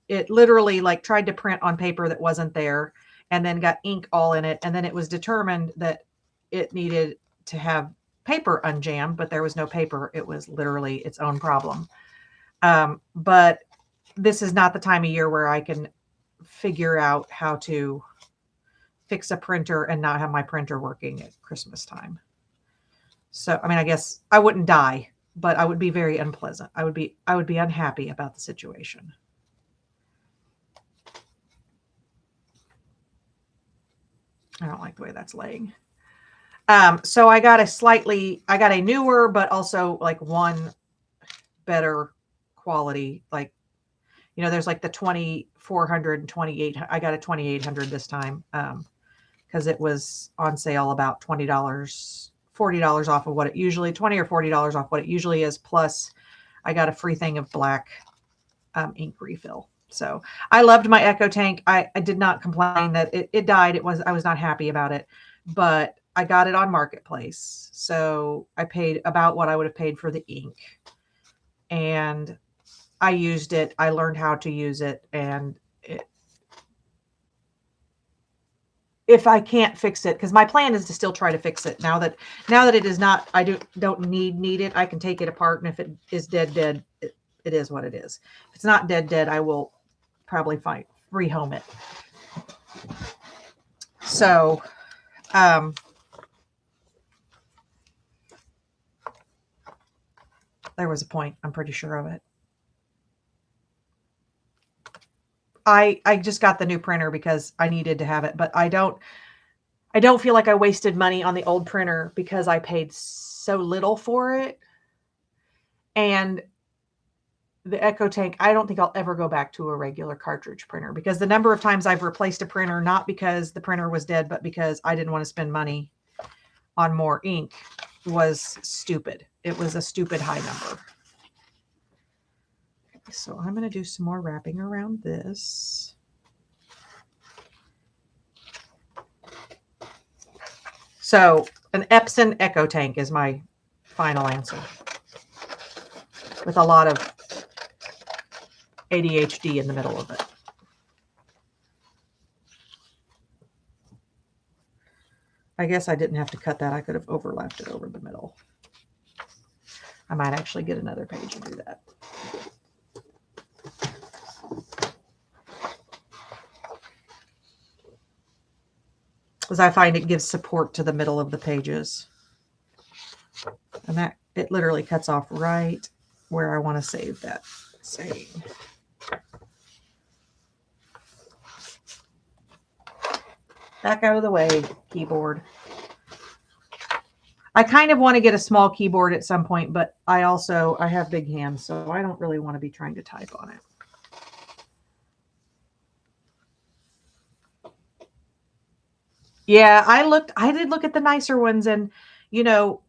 it literally like tried to print on paper that wasn't there, and then got ink all in it. And then it was determined that it needed to have paper unjammed, but there was no paper. It was literally its own problem. But this is not the time of year where I can figure out how to fix a printer and not have my printer working at Christmas time. So, I mean, I guess I wouldn't die, but I would be very unpleasant. I would be unhappy about the situation. I don't like the way that's laying. So I got a newer, but also like one better quality. Like, you know, there's like the 2400 and 2800. I got a 2800 this time. Cause it was on sale about $20, $40 off of what it usually, $20 or $40 off what it usually is. Plus I got a free thing of black, ink refill. So I loved my Echo Tank. I did not complain that it died. I was not happy about it, but I got it on Marketplace. So I paid about what I would have paid for the ink, and I used it. I learned how to use it, and if I can't fix it, because my plan is to still try to fix it now that it is not, I don't need it. I can take it apart, and if it is dead, it is what it is. If it's not dead, I will probably rehome it. So, there was a point. I'm pretty sure of it. I just got the new printer because I needed to have it, but I don't feel like I wasted money on the old printer because I paid so little for it. And the EchoTank, I don't think I'll ever go back to a regular cartridge printer, because the number of times I've replaced a printer, not because the printer was dead, but because I didn't want to spend money on more ink, was stupid. It was a stupid high number. So I'm going to do some more wrapping around this. So an Epson EchoTank is my final answer, with a lot of ADHD in the middle of it. I guess I didn't have to cut that. I could have overlapped it over the middle. I might actually get another page and do that. Because I find it gives support to the middle of the pages. And that, it literally cuts off right where I want to save that saying. Back out of the way, keyboard. I kind of want to get a small keyboard at some point, but I have big hands, so I don't really want to be trying to type on it. Yeah, I did look at the nicer ones, and, you know,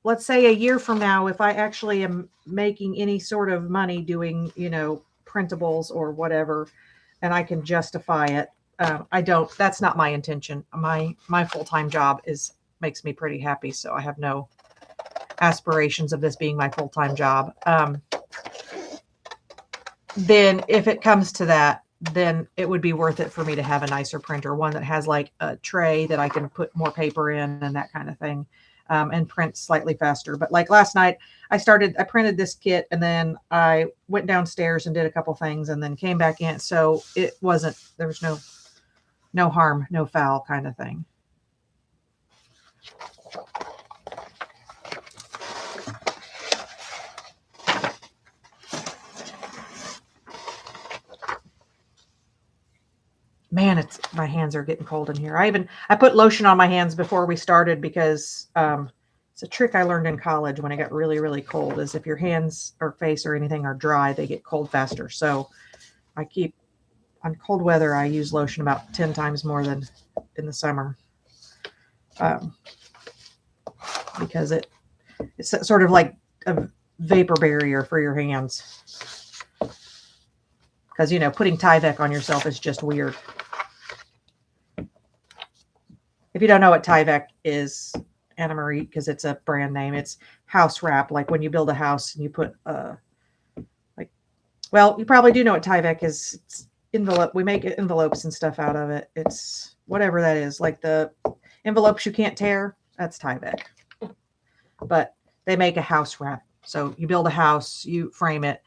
let's say a year from now, if I actually am making any sort of money doing, you know, printables or whatever, and I can justify it, that's not my intention. My full-time job makes me pretty happy. So I have no aspirations of this being my full-time job. Then if it comes to that, then it would be worth it for me to have a nicer printer, one that has like a tray that I can put more paper in and that kind of thing, and print slightly faster. But like last night, I printed this kit, and then I went downstairs and did a couple things and then came back in. So there was no harm, no foul kind of thing. Man, my hands are getting cold in here. I put lotion on my hands before we started, because it's a trick I learned in college when it got really, really cold, is if your hands or face or anything are dry, they get cold faster. So on cold weather, I use lotion about 10 times more than in the summer, because it's sort of like a vapor barrier for your hands. Because, you know, putting Tyvek on yourself is just weird. If you don't know what Tyvek is, Anna Marie, because it's a brand name, it's house wrap. Like when you build a house and you put you probably do know what Tyvek is. It's envelope. We make envelopes and stuff out of it. It's whatever that is, like the envelopes you can't tear. That's Tyvek. But they make a house wrap. So you build a house, you frame it,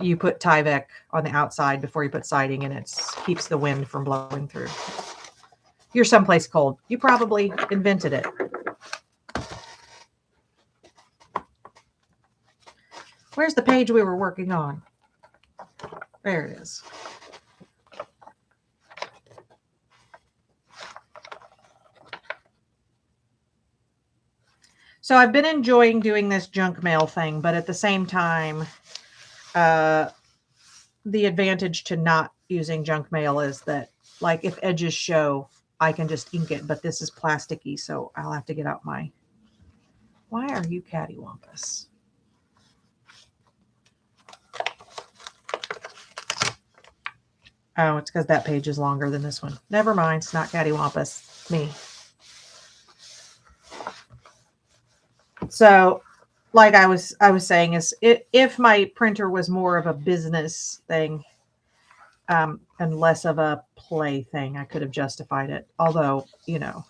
you put Tyvek on the outside before you put siding, and it keeps the wind from blowing through. You're someplace cold, you probably invented it. Where's the page we were working on? There it is. So I've been enjoying doing this junk mail thing, but at the same time, the advantage to not using junk mail is that, like, if edges show, I can just ink it, but this is plasticky, so I'll have to get out my... Why are you cattywampus? Oh, it's because that page is longer than this one. Never mind, it's not cattywampus, me. So, like I was saying, is if my printer was more of a business thing, and less of a play thing, I could have justified it. Although, you know,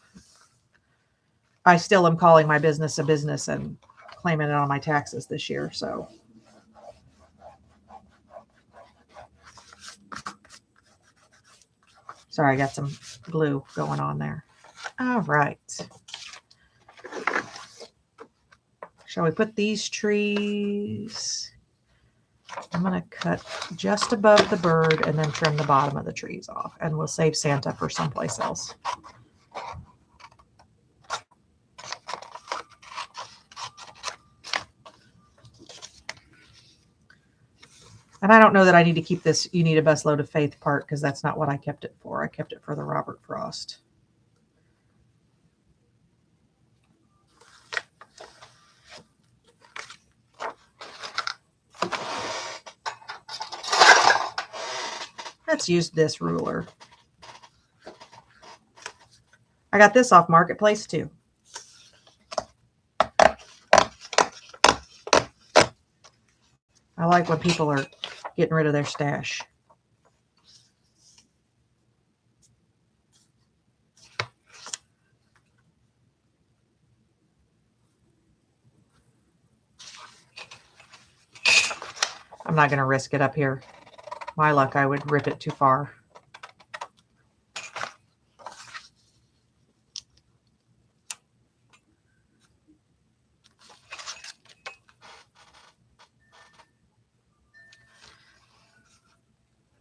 I still am calling my business a business and claiming it on my taxes this year. So, sorry, I got some glue going on there. All right. Shall we put these trees? I'm going to cut just above the bird and then trim the bottom of the trees off. And we'll save Santa for someplace else. And I don't know that I need to keep this "You Need a Busload of Faith" part, because that's not what I kept it for. I kept it for the Robert Frost. Let's use this ruler. I got this off Marketplace too. I like when people are getting rid of their stash. I'm not going to risk it up here. My luck, I would rip it too far.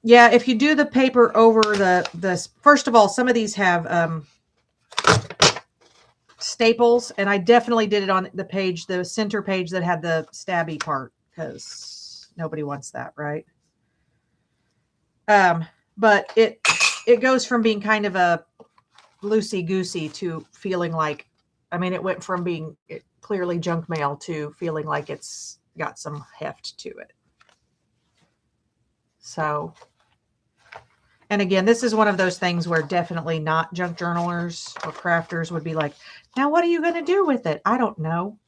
Yeah, if you do the paper over the first of all, some of these have staples, and I definitely did it on the page, the center page that had the stabby part, because nobody wants that, right? But it goes from being kind of a loosey-goosey to feeling like, I mean, it went from being clearly junk mail to feeling like it's got some heft to it. So, and again, this is one of those things where definitely not junk journalers or crafters would be like, now what are you going to do with it? I don't know.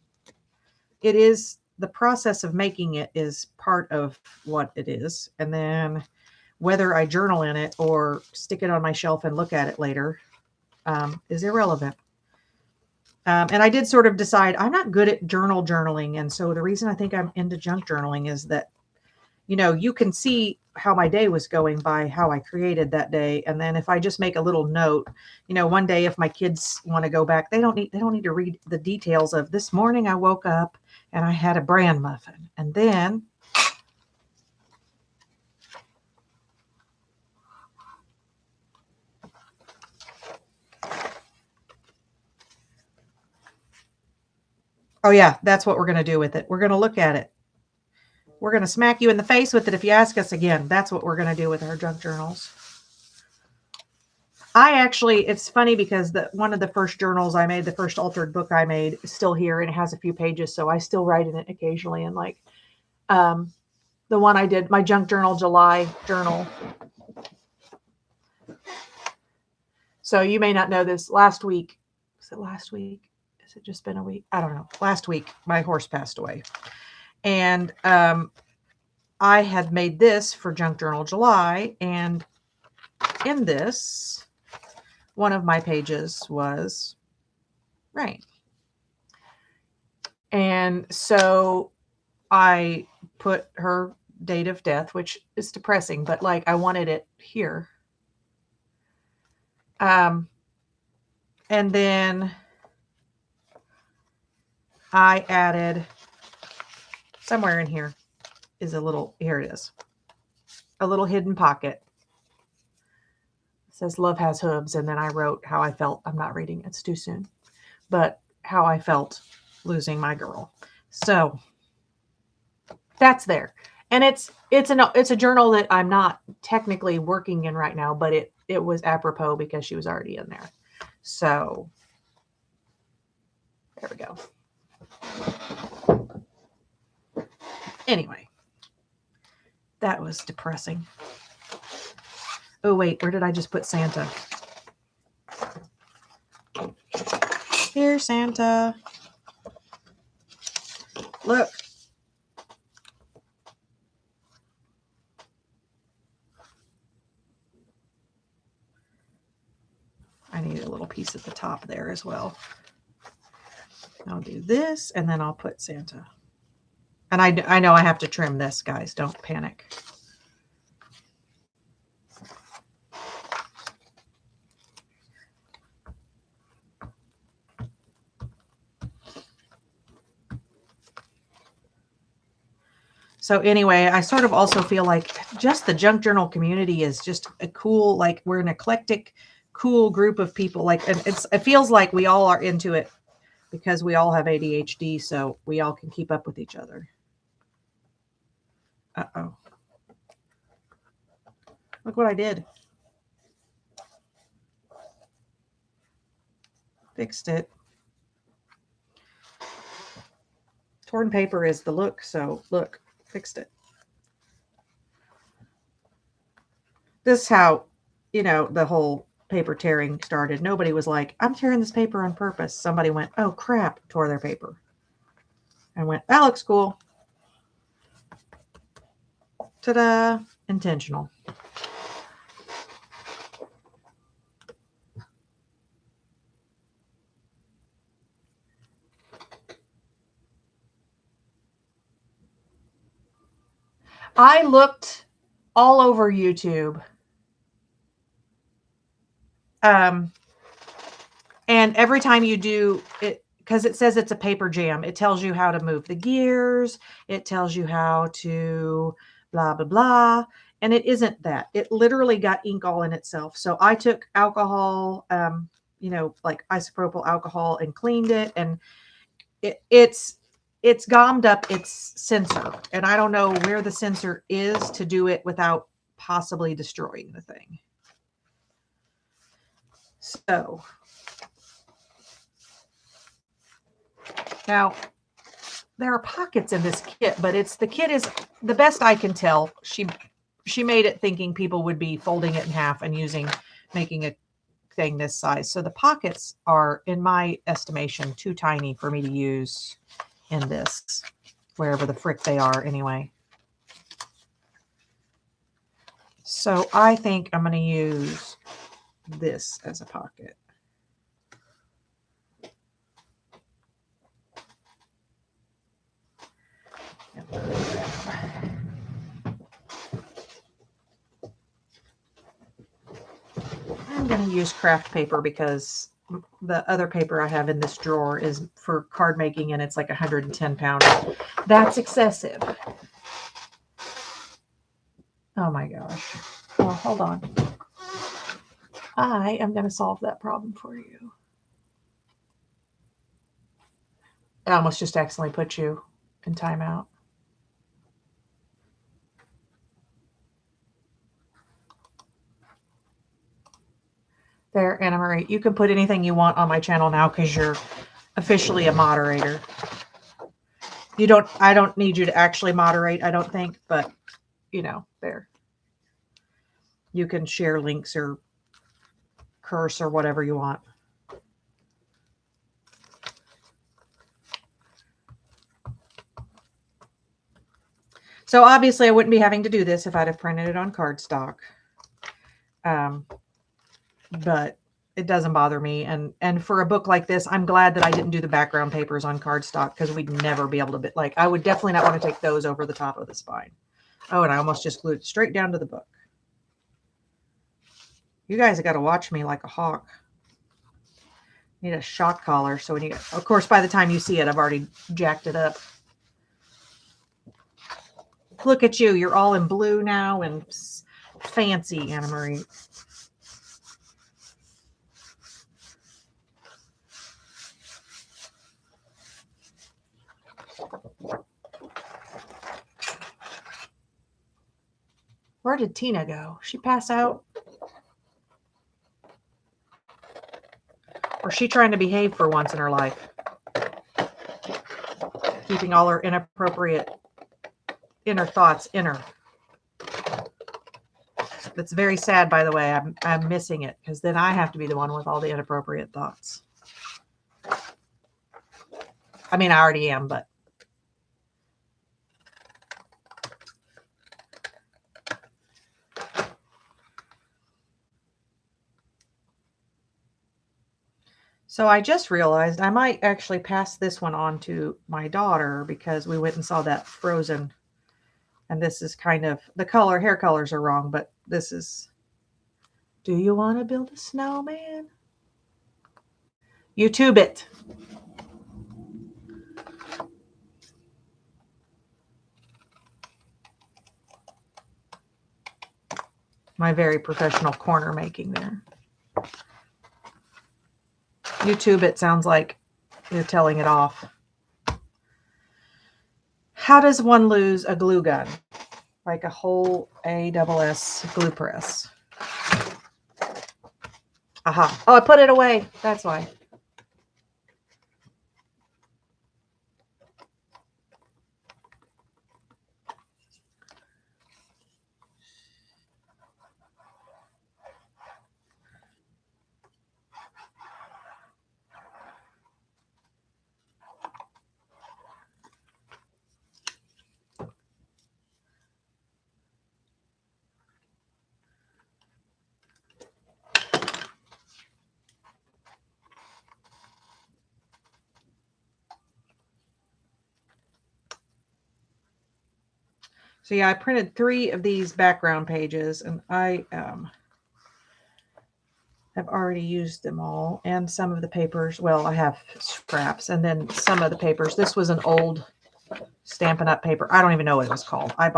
It is, the process of making it is part of what it is. And then whether I journal in it or stick it on my shelf and look at it later is irrelevant. And I did sort of decide I'm not good at journaling. And so the reason I think I'm into junk journaling is that, you know, you can see how my day was going by how I created that day. And then if I just make a little note, you know, one day if my kids want to go back, they don't need to read the details of this morning I woke up and I had a bran muffin. And then oh yeah, that's what we're going to do with it. We're going to look at it. We're going to smack you in the face with it if you ask us again. That's what we're going to do with our junk journals. I actually, it's funny because one of the first journals I made, the first altered book I made, is still here and it has a few pages. So I still write in it occasionally. And like the one I did, my junk journal, July journal. So you may not know this. Last week, is it last week? Has it just been a week? I don't know. Last week, my horse passed away. And I had made this for Junk Journal July. And in this, one of my pages was rain. And so I put her date of death, which is depressing, but like I wanted it here. And then I added somewhere in here is a little, here it is, a little hidden pocket. It says love has hooves. And then I wrote how I felt. I'm not reading, it's too soon, but how I felt losing my girl. So that's there. And it's a journal that I'm not technically working in right now, but it was apropos because she was already in there. So there we go. Anyway, that was depressing. Oh, wait, where did I just put Santa? Here, Santa. Look. I need a little piece at the top there as well. I'll do this, and then I'll put Santa. And I know I have to trim this, guys. Don't panic. So anyway, I sort of also feel like just the junk journal community is just a cool, like we're an eclectic, cool group of people. Like, and it feels like we all are into it because we all have ADHD, so we all can keep up with each other. Uh-oh. Look what I did. Fixed it. Torn paper is the look, so look, fixed it. This is how, you know, the whole paper tearing started. Nobody was like, I'm tearing this paper on purpose. Somebody went, oh crap, tore their paper. And went, that looks cool. Ta-da, intentional. I looked all over YouTube. And every time you do it, because it says it's a paper jam, it tells you how to move the gears. It tells you how to blah, blah, blah. And it isn't that. It literally got ink all in itself. So I took alcohol, you know, like isopropyl alcohol, and cleaned it. And it's gommed up its sensor. And I don't know where the sensor is to do it without possibly destroying the thing. So now there are pockets in this kit, but the kit is, the best I can tell, she made it thinking people would be folding it in half and making a thing this size. So the pockets are, in my estimation, too tiny for me to use in this, wherever the frick they are anyway. So I think I'm going to use this as a pocket. I'm going to use craft paper because the other paper I have in this drawer is for card making, and it's like 110 pounds. That's excessive. Oh my gosh. Oh, hold on. I am going to solve that problem for you. I almost just accidentally put you in timeout. There, Anna Marie, you can put anything you want on my channel now because you're officially a moderator. I don't need you to actually moderate, I don't think, but you know, there. You can share links or curse or whatever you want. So obviously I wouldn't be having to do this if I'd have printed it on cardstock. But it doesn't bother me. And for a book like this, I'm glad that I didn't do the background papers on cardstock, because we'd never be able to, like, I would definitely not want to take those over the top of the spine. Oh, and I almost just glued it straight down to the book. You guys have got to watch me like a hawk. Need a shock collar. So when you, of course, by the time you see it, I've already jacked it up. Look at you. You're all in blue now and fancy, Anna Marie. Where did Tina go? She pass out? Or is she trying to behave for once in her life? Keeping all her inappropriate inner thoughts in her. That's very sad, by the way. I'm missing it, because then I have to be the one with all the inappropriate thoughts. I mean, I already am, but. So I just realized I might actually pass this one on to my daughter, because we went and saw that Frozen. And this is kind of, the hair colors are wrong, but this is, do you want to build a snowman? YouTube it. My very professional corner making there. YouTube it sounds like you're telling it off. How does one lose a glue gun? like a whole ASS glue press. Aha. Oh, I put it away. That's why. So yeah, I printed 3 of these background pages, and I have already used them all, and some of the papers. Well, I have scraps, and then some of the papers. This was an old Stampin' Up! Paper. I don't even know what it was called. I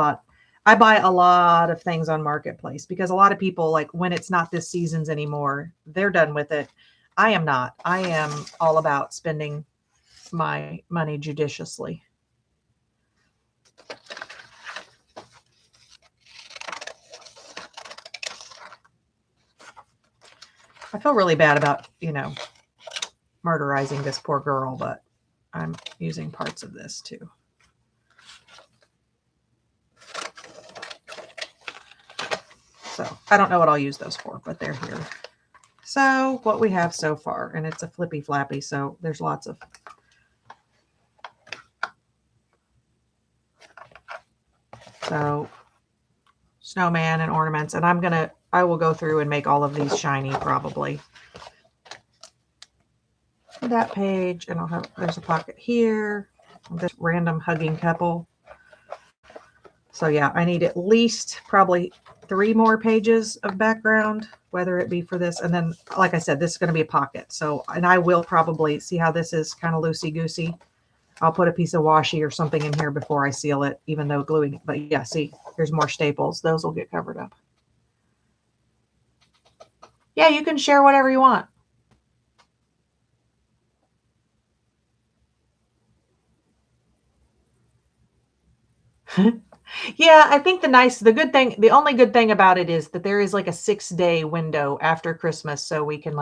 buy a lot of things on Marketplace because a lot of people, like, when it's not this season's anymore, they're done with it. I am not. I am all about spending my money judiciously. I feel really bad about, murderizing this poor girl, but I'm using parts of this too. So I don't know what I'll use those for, but they're here. So what we have so far, and it's a flippy flappy, so there's lots of snowman and ornaments, and I will go through and make all of these shiny probably. That page, and there's a pocket here, this random hugging couple. So yeah, I need at least probably 3 more pages of background, whether it be for this. And then, like I said, this is going to be a pocket. So, and I will probably see how this is kind of loosey-goosey. I'll put a piece of washi or something in here before I seal it, even though gluing it. But yeah, see, here's more staples. Those will get covered up. Yeah, you can share whatever you want. Yeah, I think the only good thing about it is that there is like a 6-day window after Christmas, so we can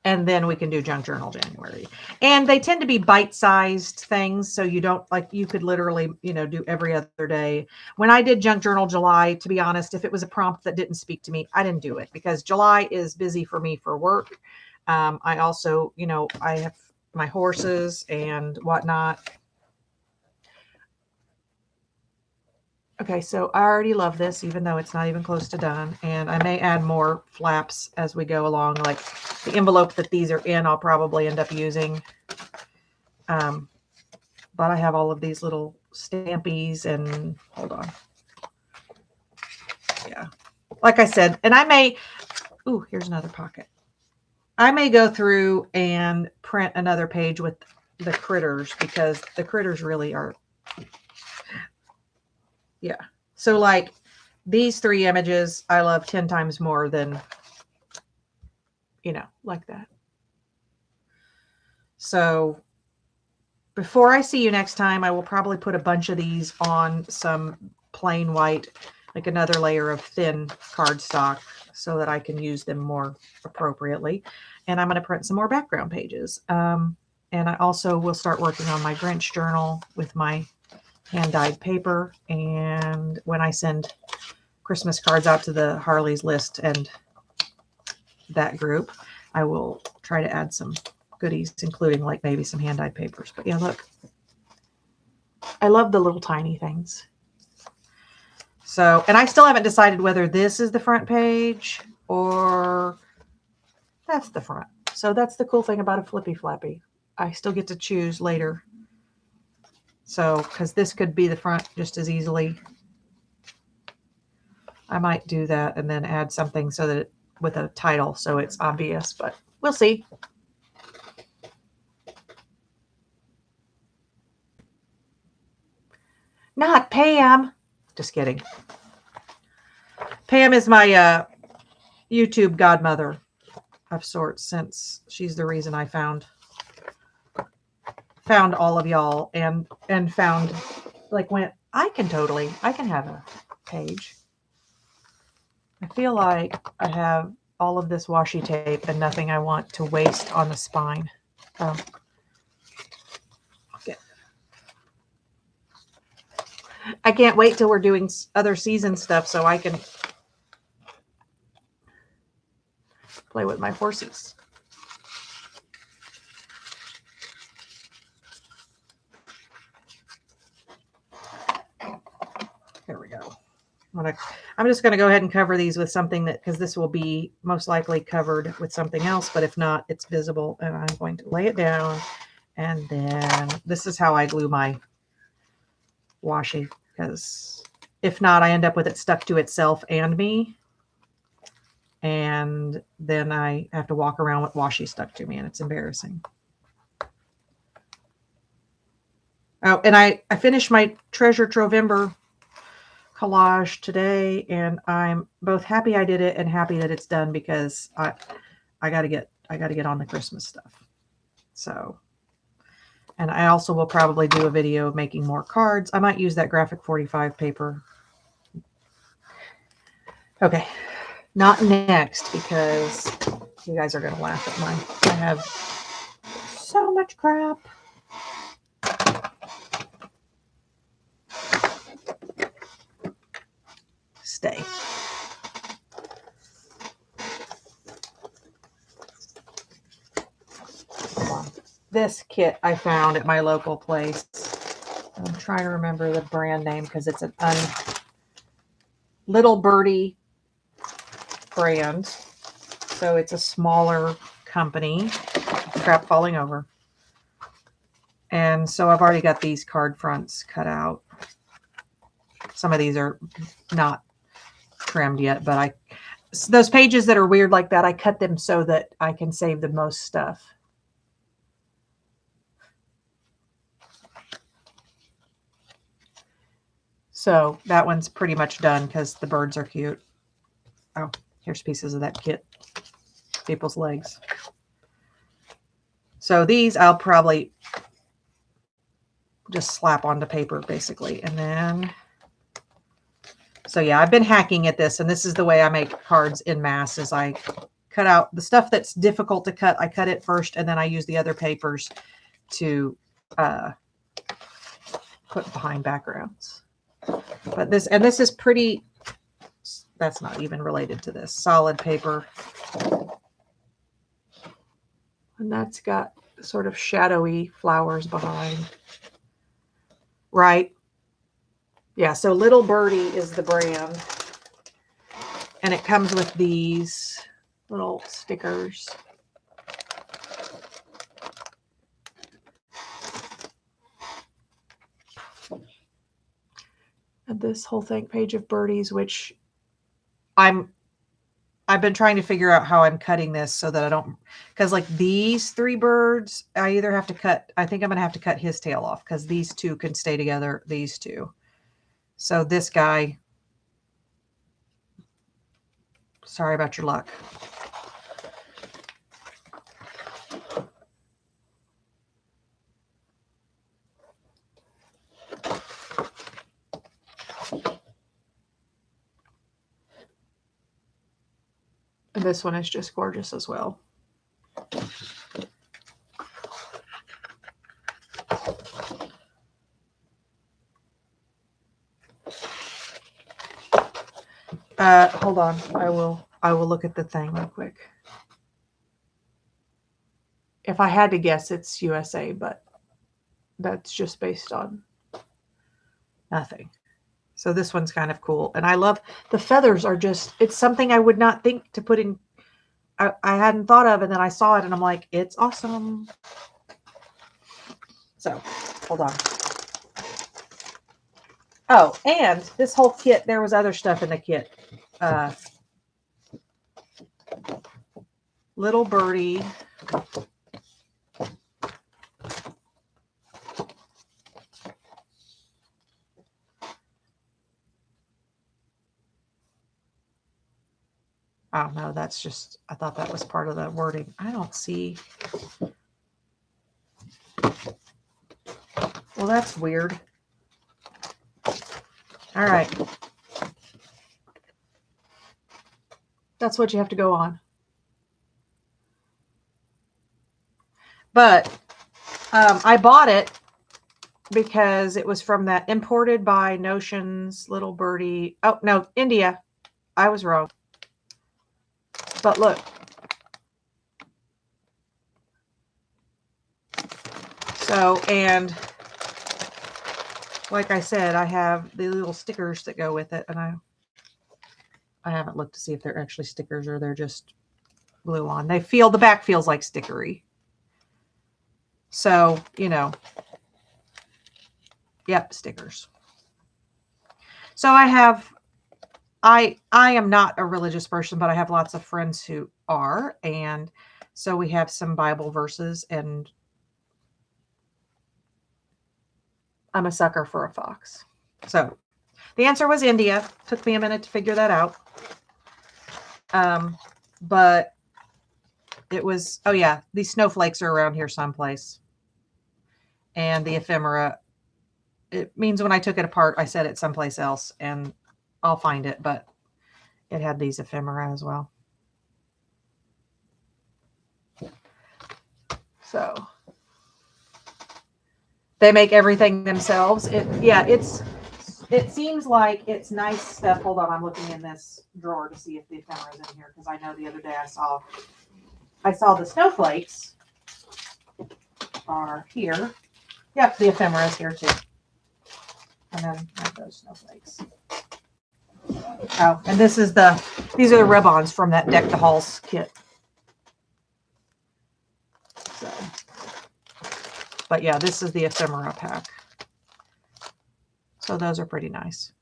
and then we can do Junk Journal January. And they tend to be bite-sized things, so you don't, you could literally, do every other day. When I did Junk Journal July, to be honest, if it was a prompt that didn't speak to me, I didn't do it because July is busy for me for work. I also, I have my horses and whatnot. Okay, so I already love this, even though it's not even close to done. And I may add more flaps as we go along. Like the envelope that these are in, I'll probably end up using. But I have all of these little stampies and hold on. Yeah, like I said, and I may, here's another pocket. I may go through and print another page with the critters because the critters really are, yeah. So like these 3 images, I love 10 times more than, like that. So before I see you next time, I will probably put a bunch of these on some plain white, like another layer of thin cardstock so that I can use them more appropriately. And I'm going to print some more background pages. And I also will start working on my Grinch journal with my hand-dyed paper. And when I send Christmas cards out to the Harley's List and that group, I will try to add some goodies, including like maybe some hand-dyed papers. But yeah, look, I love the little tiny things. So, and I still haven't decided whether this is the front page or that's the front. So that's the cool thing about a Flippy Flappy. I still get to choose later. So, because this could be the front just as easily. I might do that and then add something so that with a title so it's obvious, but we'll see. Not Pam. Just kidding. Pam is my YouTube godmother of sorts, since she's the reason I found all of y'all and found, like, went I can have a page. I feel like I have all of this washi tape and nothing I want to waste on the spine. Oh. Okay. I can't wait till we're doing other season stuff so I can play with my horses. Here we go. I'm just going to go ahead and cover these with something that, because this will be most likely covered with something else, but if not, it's visible. And I'm going to lay it down. And then this is how I glue my washi, because if not, I end up with it stuck to itself and me. And then I have to walk around with washi stuck to me, and it's embarrassing. Oh, and I finished my Treasure Trovember collage today, and I'm both happy I did it and happy that it's done, because I got to get on the Christmas stuff. So, and I also will probably do a video of making more cards. I might use that Graphic 45 paper. Okay, not next, because you guys are going to laugh at mine. I have so much crap. Stay. This kit I found at my local place. I'm trying to remember the brand name because it's an Little Birdie brand. So it's a smaller company. Crap falling over. And so I've already got these card fronts cut out. Some of these are not trimmed yet, but those pages that are weird like that, I cut them so that I can save the most stuff. So that one's pretty much done because the birds are cute. Oh, here's pieces of that kit. People's legs. So these I'll probably just slap onto paper basically. And then, so yeah, I've been hacking at this, and this is the way I make cards in mass, is I cut out the stuff that's difficult to cut. I cut it first, and then I use the other papers to put behind backgrounds. But this is pretty, that's not even related to this, solid paper. And that's got sort of shadowy flowers behind. Right? Yeah, so Little Birdie is the brand. And it comes with these little stickers. And this whole thank page of birdies, which I've been trying to figure out how I'm cutting this so that I don't, because like these three birds, I either have to cut, I think I'm going to have to cut his tail off because these two can stay together, these two. So this guy, sorry about your luck. And this one is just gorgeous as well. Hold on. I will look at the thing real quick. If I had to guess, it's USA, but that's just based on nothing. So this one's kind of cool. And I love the feathers are just, it's something I would not think to put in. I hadn't thought of, and then I saw it and I'm like, it's awesome. So hold on. Oh, and this whole kit, there was other stuff in the kit. Little Birdie. Oh, no, that's just, I thought that was part of the wording. I don't see. Well, that's weird. All right. That's what you have to go on. But I bought it because it was from that imported by Notions Little Birdie. Oh, no, India. I was wrong. But look. So, and like I said, I have the little stickers that go with it, and I haven't looked to see if they're actually stickers or they're just glue on. The back feels like stickery. So, you know, yep, stickers. So I am not a religious person, but I have lots of friends who are. And so we have some Bible verses, and I'm a sucker for a fox. So the answer was India. Took me a minute to figure that out. But it was, oh yeah, these snowflakes are around here someplace. And the ephemera, it means when I took it apart, I set it someplace else, and I'll find it, but it had these ephemera as well. So they make everything themselves. It seems like it's nice stuff. Hold on, I'm looking in this drawer to see if the ephemera is in here, because I know the other day I saw the snowflakes are here. Yep, the ephemera is here too. And then I have those snowflakes. Oh, and these are the rub-ons from that Deck the Halls kit. So, but yeah, this is the ephemera pack. So those are pretty nice.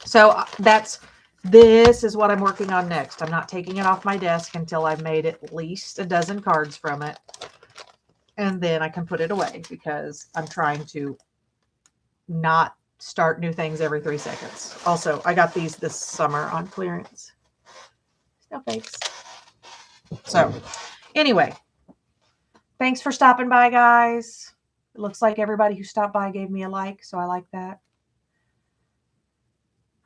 So this is what I'm working on next. I'm not taking it off my desk until I've made at least a dozen cards from it. And then I can put it away, because I'm trying to not start new things every 3 seconds. Also, I got these this summer on clearance. Snowflakes. So anyway, thanks for stopping by, guys. It looks like everybody who stopped by gave me a like, so I like that.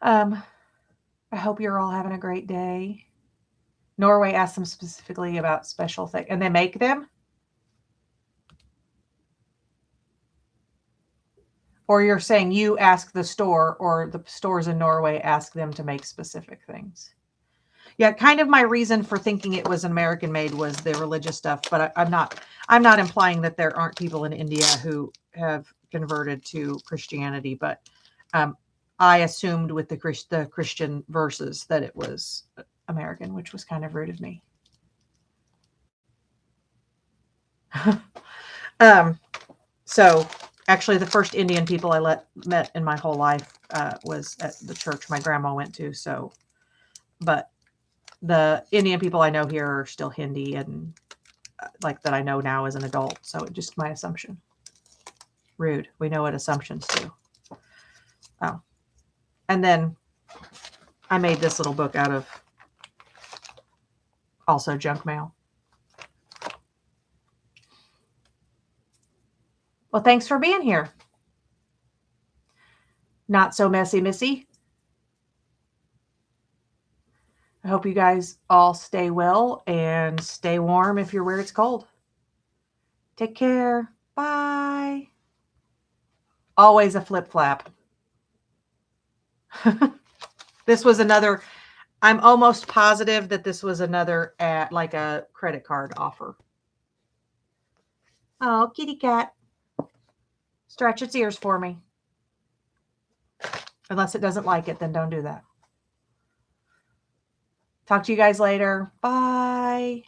I hope you're all having a great day. Norway asked them specifically about special things, and they make them? Or you're saying you ask the store, or the stores in Norway ask them to make specific things? Yeah, kind of my reason for thinking it was American made was the religious stuff, but I'm not implying that there aren't people in India who have converted to Christianity, but I assumed with the Christian verses that it was American, which was kind of rude of me. So actually the first Indian people I met in my whole life was at the church my grandma went to. So, but the Indian people I know here are still Hindi, and like that I know now as an adult. So just my assumption. Rude. We know what assumptions do. Oh, and then I made this little book out of also junk mail. Well, thanks for being here. Not so messy, Missy. I hope you guys all stay well and stay warm if you're where it's cold. Take care. Bye. Always a flip flap. This was another, I'm almost positive that this was another like a credit card offer. Oh, kitty cat. Stretch its ears for me. Unless it doesn't like it, then don't do that. Talk to you guys later. Bye.